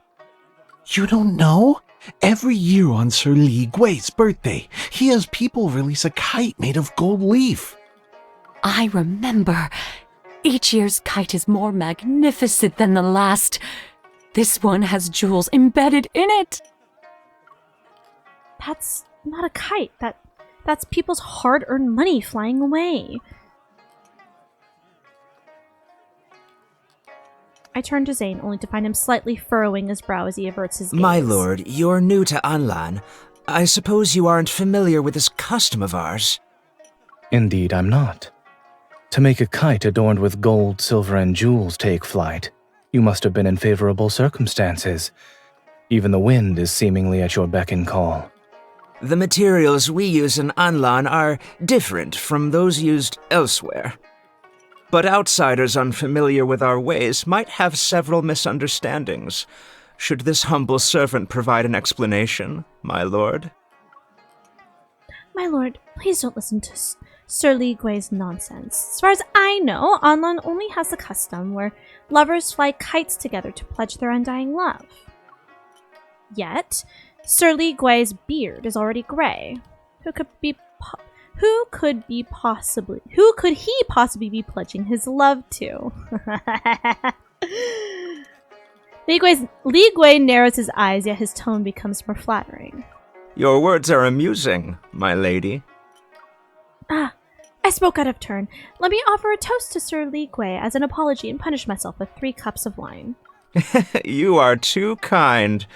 You don't know? Every year on Sir Li Gui's birthday, he has people release a kite made of gold leaf. I remember. Each year's kite is more magnificent than the last. This one has jewels embedded in it. That's not a kite. That's people's hard-earned money flying away. I turn to Zayne, only to find him slightly furrowing his brow as he averts his gaze. My lord, you're new to Anlan. I suppose you aren't familiar with this custom of ours. Indeed, I'm not. To make a kite adorned with gold, silver, and jewels take flight, you must have been in favorable circumstances. Even the wind is seemingly at your beck and call. The materials we use in Anlan are different from those used elsewhere. But outsiders unfamiliar with our ways might have several misunderstandings. Should this humble servant provide an explanation, my lord? My lord, please don't listen to Sir Li Gui's nonsense. As far as I know, Anlan only has a custom where lovers fly kites together to pledge their undying love. Yet, Sir Li Gui's beard is already gray. Who could he possibly be pledging his love to? Li Gui narrows his eyes, yet his tone becomes more flattering. Your words are amusing, my lady. I spoke out of turn. Let me offer a toast to Sir Li Gui as an apology and punish myself with 3 cups of wine. You are too kind.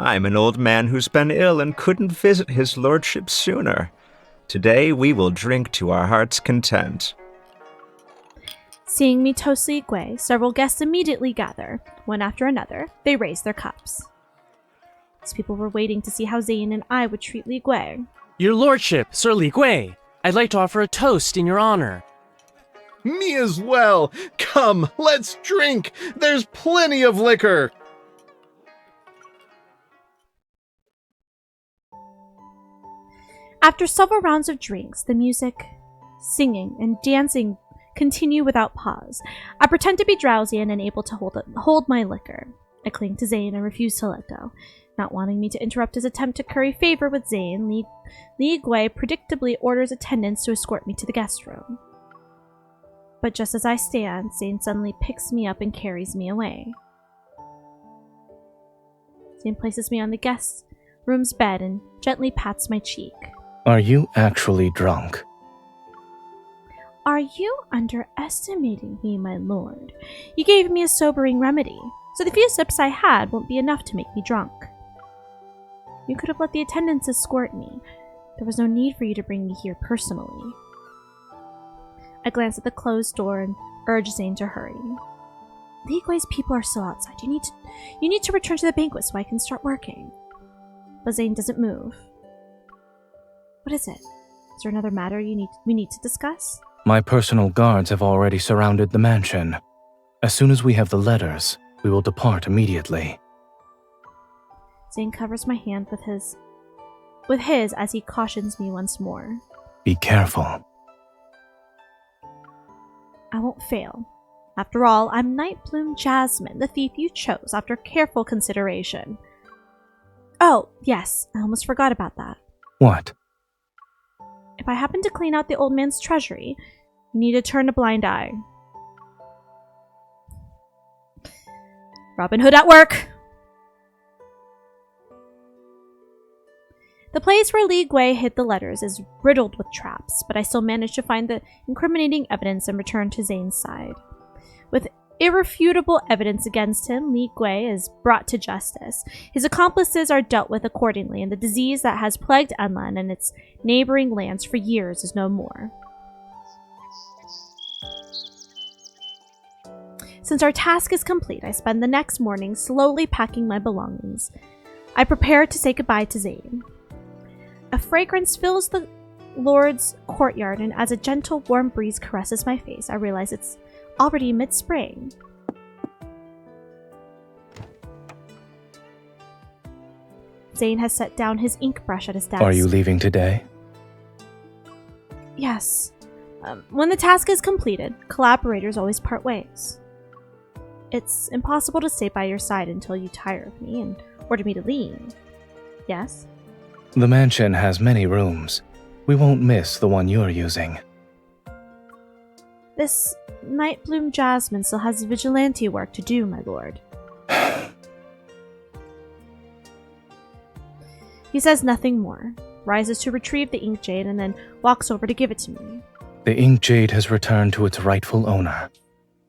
I'm an old man who's been ill and couldn't visit his lordship sooner. Today we will drink to our heart's content. Seeing me toast Li Gui, several guests immediately gather. One after another, they raise their cups. These people were waiting to see how Zayne and I would treat Li Gui. Your lordship, Sir Li Gui, I'd like to offer a toast in your honor. Me as well. Come, let's drink. There's plenty of liquor. After several rounds of drinks, the music, singing, and dancing continue without pause. I pretend to be drowsy and unable to hold my liquor. I cling to Zayne and refuse to let go. Not wanting me to interrupt his attempt to curry favor with Zayne, Li Gui predictably orders attendants to escort me to the guest room. But just as I stand, Zayne suddenly picks me up and carries me away. Zayne places me on the guest room's bed and gently pats my cheek. Are you actually drunk? Are you underestimating me, my lord? You gave me a sobering remedy, so the few sips I had won't be enough to make me drunk. You could have let the attendants escort me. There was no need for you to bring me here personally. I glanced at the closed door and urged Zayne to hurry. Li Gui's people are still outside. You need to return to the banquet so I can start working. But Zayne doesn't move. What is it? Is there another matter we need to discuss? My personal guards have already surrounded the mansion. As soon as we have the letters, we will depart immediately. Zayne covers my hand with his as he cautions me once more. Be careful. I won't fail. After all, I'm Nightbloom Jasmine, the thief you chose after careful consideration. Oh, yes, I almost forgot about that. What? If I happen to clean out the old man's treasury, you need to turn a blind eye. Robin Hood at work! The place where Li Gui hid the letters is riddled with traps, but I still managed to find the incriminating evidence and return to Zayne's side. With irrefutable evidence against him, Li Gui is brought to justice. His accomplices are dealt with accordingly, and the disease that has plagued Enlan and its neighboring lands for years is no more. Since our task is complete, I spend the next morning slowly packing my belongings. I prepare to say goodbye to Zayne. A fragrance fills the Lord's courtyard, and as a gentle, warm breeze caresses my face, I realize it's already mid-spring. Zayne has set down his ink brush at his desk. Are you leaving today? Yes. When the task is completed, collaborators always part ways. It's impossible to stay by your side until you tire of me and order me to leave. Yes? The mansion has many rooms. We won't miss the one you're using. This Nightbloom Jasmine still has vigilante work to do, my lord. He says nothing more, rises to retrieve the ink jade, and then walks over to give it to me. The ink jade has returned to its rightful owner.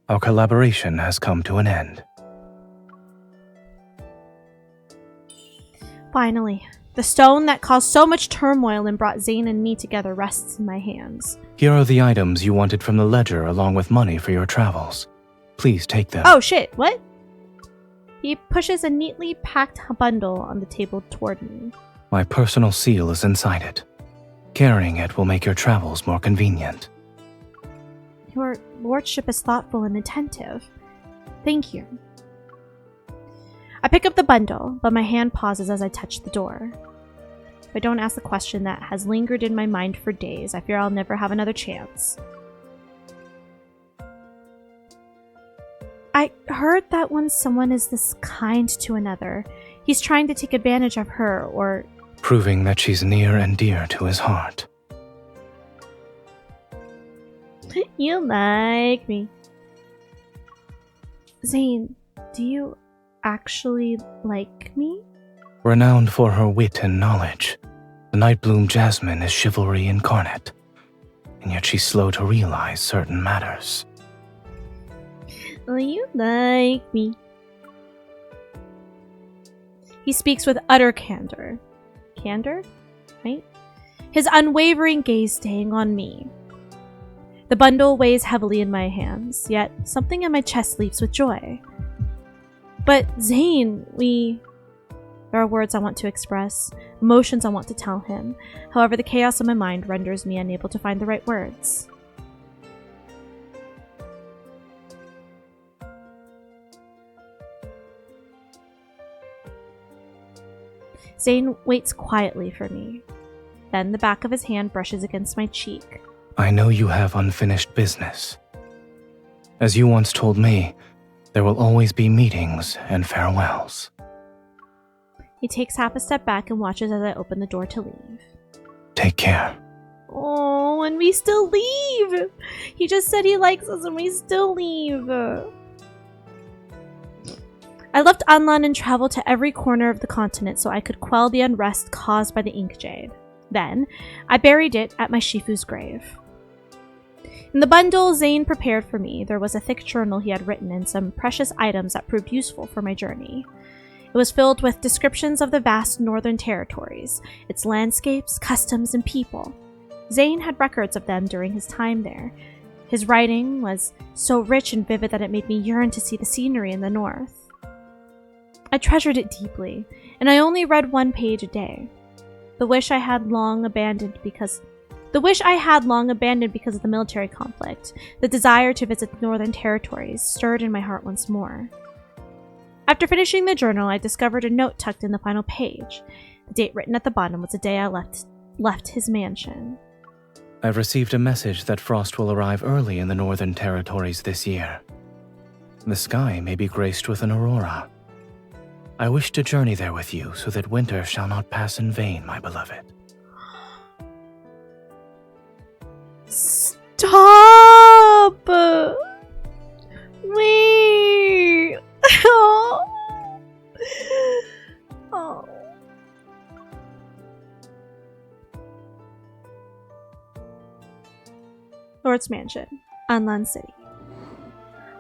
Our collaboration has come to an end. Finally, the stone that caused so much turmoil and brought Zayne and me together rests in my hands. Here are the items you wanted from the ledger along with money for your travels. Please take them. Oh shit, what? He pushes a neatly packed bundle on the table toward me. My personal seal is inside it. Carrying it will make your travels more convenient. Your lordship is thoughtful and attentive. Thank you. I pick up the bundle, but my hand pauses as I touch the door. If I don't ask the question that has lingered in my mind for days, I fear I'll never have another chance. I heard that when someone is this kind to another, he's trying to take advantage of her or... Proving that she's near and dear to his heart. You like me. Zayne, do you actually like me? Renowned for her wit and knowledge, the Nightbloom Jasmine is chivalry incarnate, and yet she's slow to realize certain matters. Oh, you like me. He speaks with utter candor. Candor? Right? His unwavering gaze staying on me. The bundle weighs heavily in my hands, yet something in my chest leaps with joy. But Zayne, There are words I want to express, emotions I want to tell him. However, the chaos of my mind renders me unable to find the right words. Zayne waits quietly for me. Then the back of his hand brushes against my cheek. I know you have unfinished business. As you once told me, there will always be meetings and farewells. He takes half a step back and watches as I open the door to leave. Take care. Oh, and we still leave! He just said he likes us and we still leave. I left Anlan and traveled to every corner of the continent so I could quell the unrest caused by the ink jade. Then, I buried it at my Shifu's grave. In the bundle Zayne prepared for me, there was a thick journal he had written and some precious items that proved useful for my journey. It was filled with descriptions of the vast northern territories, its landscapes, customs, and people. Zayne had records of them during his time there. His writing was so rich and vivid that it made me yearn to see the scenery in the north. I treasured it deeply, and I only read one page a day. The wish I had long abandoned because of the military conflict, the desire to visit the northern territories, stirred in my heart once more. After finishing the journal, I discovered a note tucked in the final page. The date written at the bottom was the day I left his mansion. I've received a message that frost will arrive early in the northern territories this year. The sky may be graced with an aurora. I wish to journey there with you so that winter shall not pass in vain, my beloved. Stop! Wait! Oh. Lord's Mansion, Unland City.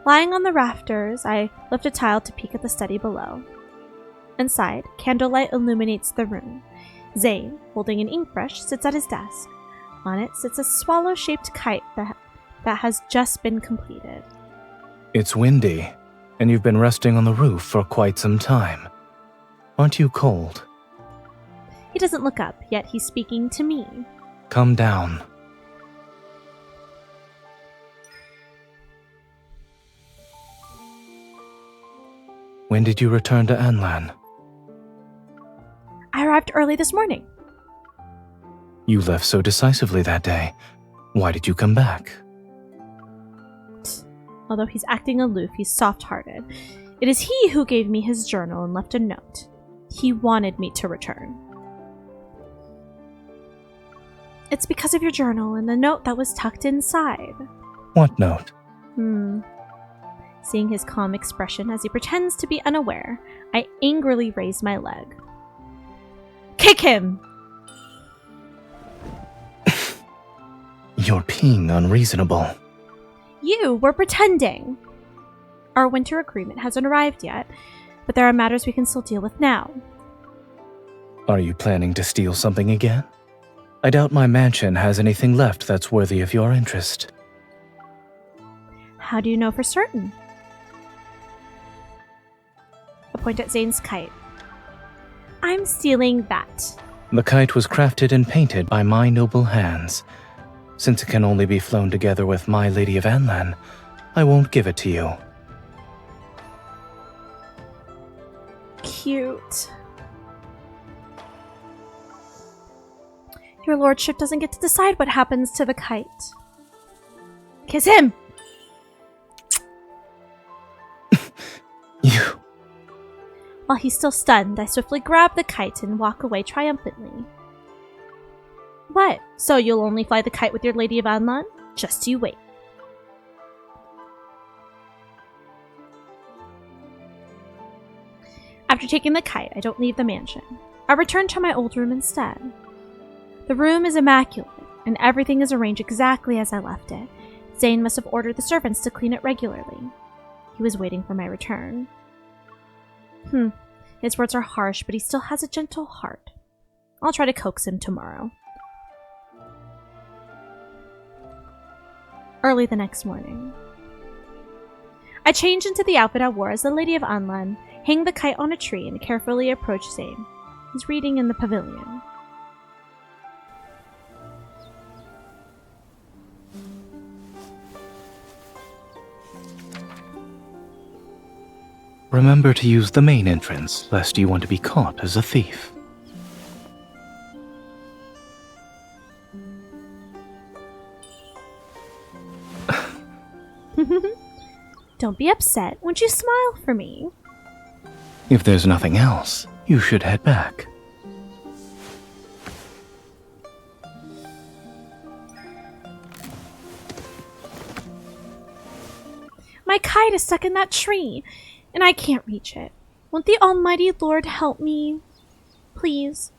Lying on the rafters, I lift a tile to peek at the study below. Inside, candlelight illuminates the room. Zayne, holding an ink brush, sits at his desk. On it sits a swallow-shaped kite that has just been completed. It's windy, and you've been resting on the roof for quite some time. Aren't you cold? He doesn't look up, yet he's speaking to me. Come down. When did you return to Anlan? I arrived early this morning. You left so decisively that day. Why did you come back? Although he's acting aloof, he's soft-hearted. It is he who gave me his journal and left a note. He wanted me to return. It's because of your journal and the note that was tucked inside. What note? Seeing his calm expression as he pretends to be unaware, I angrily raise my leg. Kick him! You're being unreasonable. You were pretending. Our winter agreement hasn't arrived yet, but there are matters we can still deal with now. Are you planning to steal something again? I doubt my mansion has anything left that's worthy of your interest. How do you know for certain? I point at Zayne's kite. I'm stealing that. The kite was crafted and painted by my noble hands. Since it can only be flown together with my Lady of Anlan, I won't give it to you. Cute. Your lordship doesn't get to decide what happens to the kite. Kiss him! You... While he's still stunned, I swiftly grab the kite and walk away triumphantly. What? So you'll only fly the kite with your Lady of Anlan? Just you wait. After taking the kite, I don't leave the mansion. I return to my old room instead. The room is immaculate, and everything is arranged exactly as I left it. Zayne must have ordered the servants to clean it regularly. He was waiting for my return. His words are harsh, but he still has a gentle heart. I'll try to coax him tomorrow. Early the next morning. I change into the outfit I wore as the Lady of Anlan, hang the kite on a tree, and carefully approach Zayne. He's reading in the pavilion. Remember to use the main entrance, lest you want to be caught as a thief. Don't be upset. Won't you smile for me? If there's nothing else, you should head back. My kite is stuck in that tree, and I can't reach it. Won't the Almighty Lord help me? Please.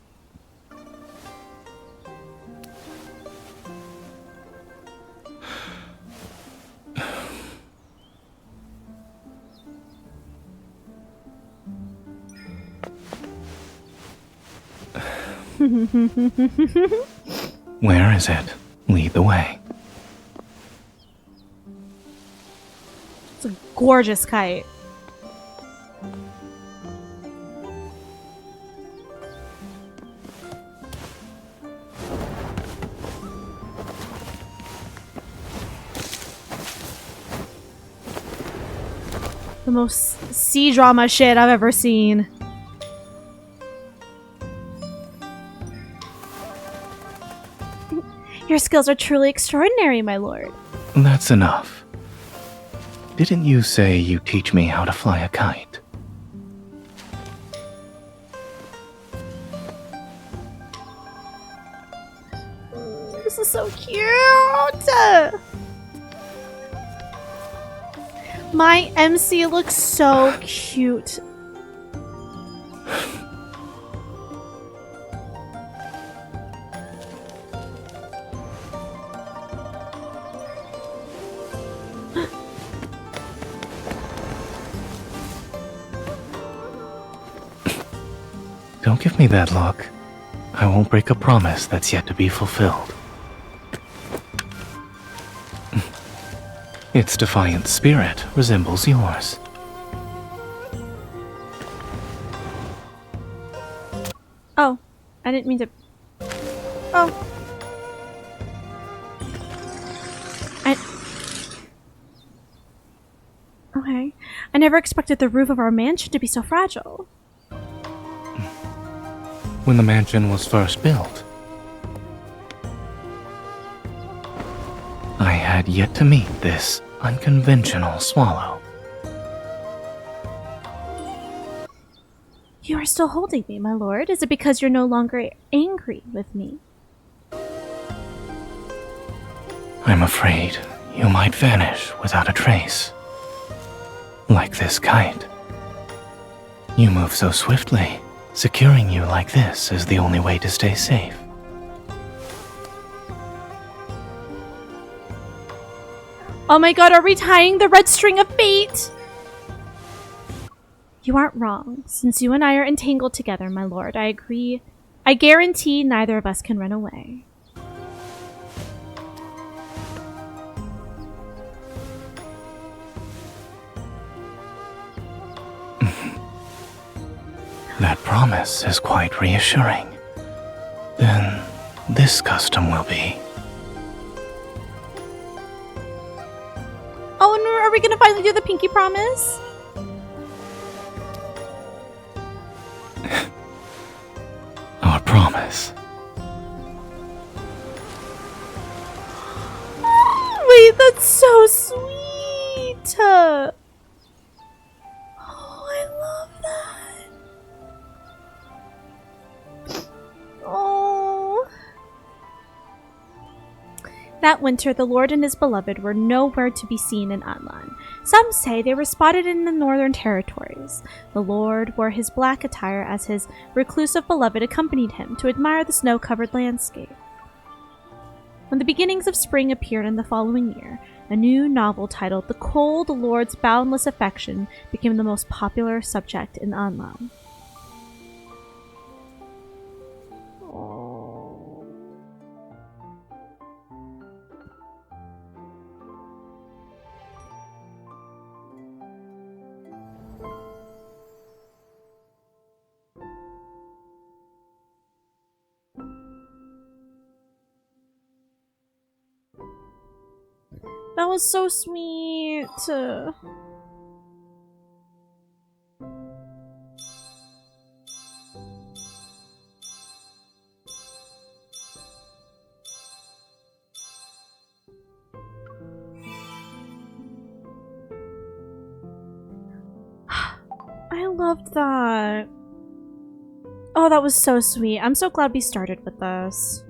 Where is it? Lead the way. It's a gorgeous kite. The most sea drama shit I've ever seen. Your skills are truly extraordinary, my lord. That's enough. Didn't you say you teach me how to fly a kite? This is so cute! My MC looks so cute. Don't give me that look. I won't break a promise that's yet to be fulfilled. Its defiant spirit resembles yours. Oh, I didn't mean to... Oh. Okay. I never expected the roof of our mansion to be so fragile. When the mansion was first built, I had yet to meet this unconventional swallow. You are still holding me, my lord. Is it because you're no longer angry with me? I'm afraid you might vanish without a trace. Like this kite. You move so swiftly. Securing you like this is the only way to stay safe. Oh my god, are we tying the red string of fate? You aren't wrong. Since you and I are entangled together, my lord, I agree. I guarantee neither of us can run away. That promise is quite reassuring. Then this custom will be. Oh, and are we gonna finally do the pinky promise? Our promise. Wait, that's so sweet. Oh, I love that. Oh. That winter, the Lord and his beloved were nowhere to be seen in Atlan. Some say they were spotted in the northern territories. The Lord wore his black attire as his reclusive beloved accompanied him to admire the snow-covered landscape. When the beginnings of spring appeared in the following year, a new novel titled The Cold Lord's Boundless Affection became the most popular subject in Atlan. That was so sweet. I loved that. Oh, that was so sweet. I'm so glad we started with this.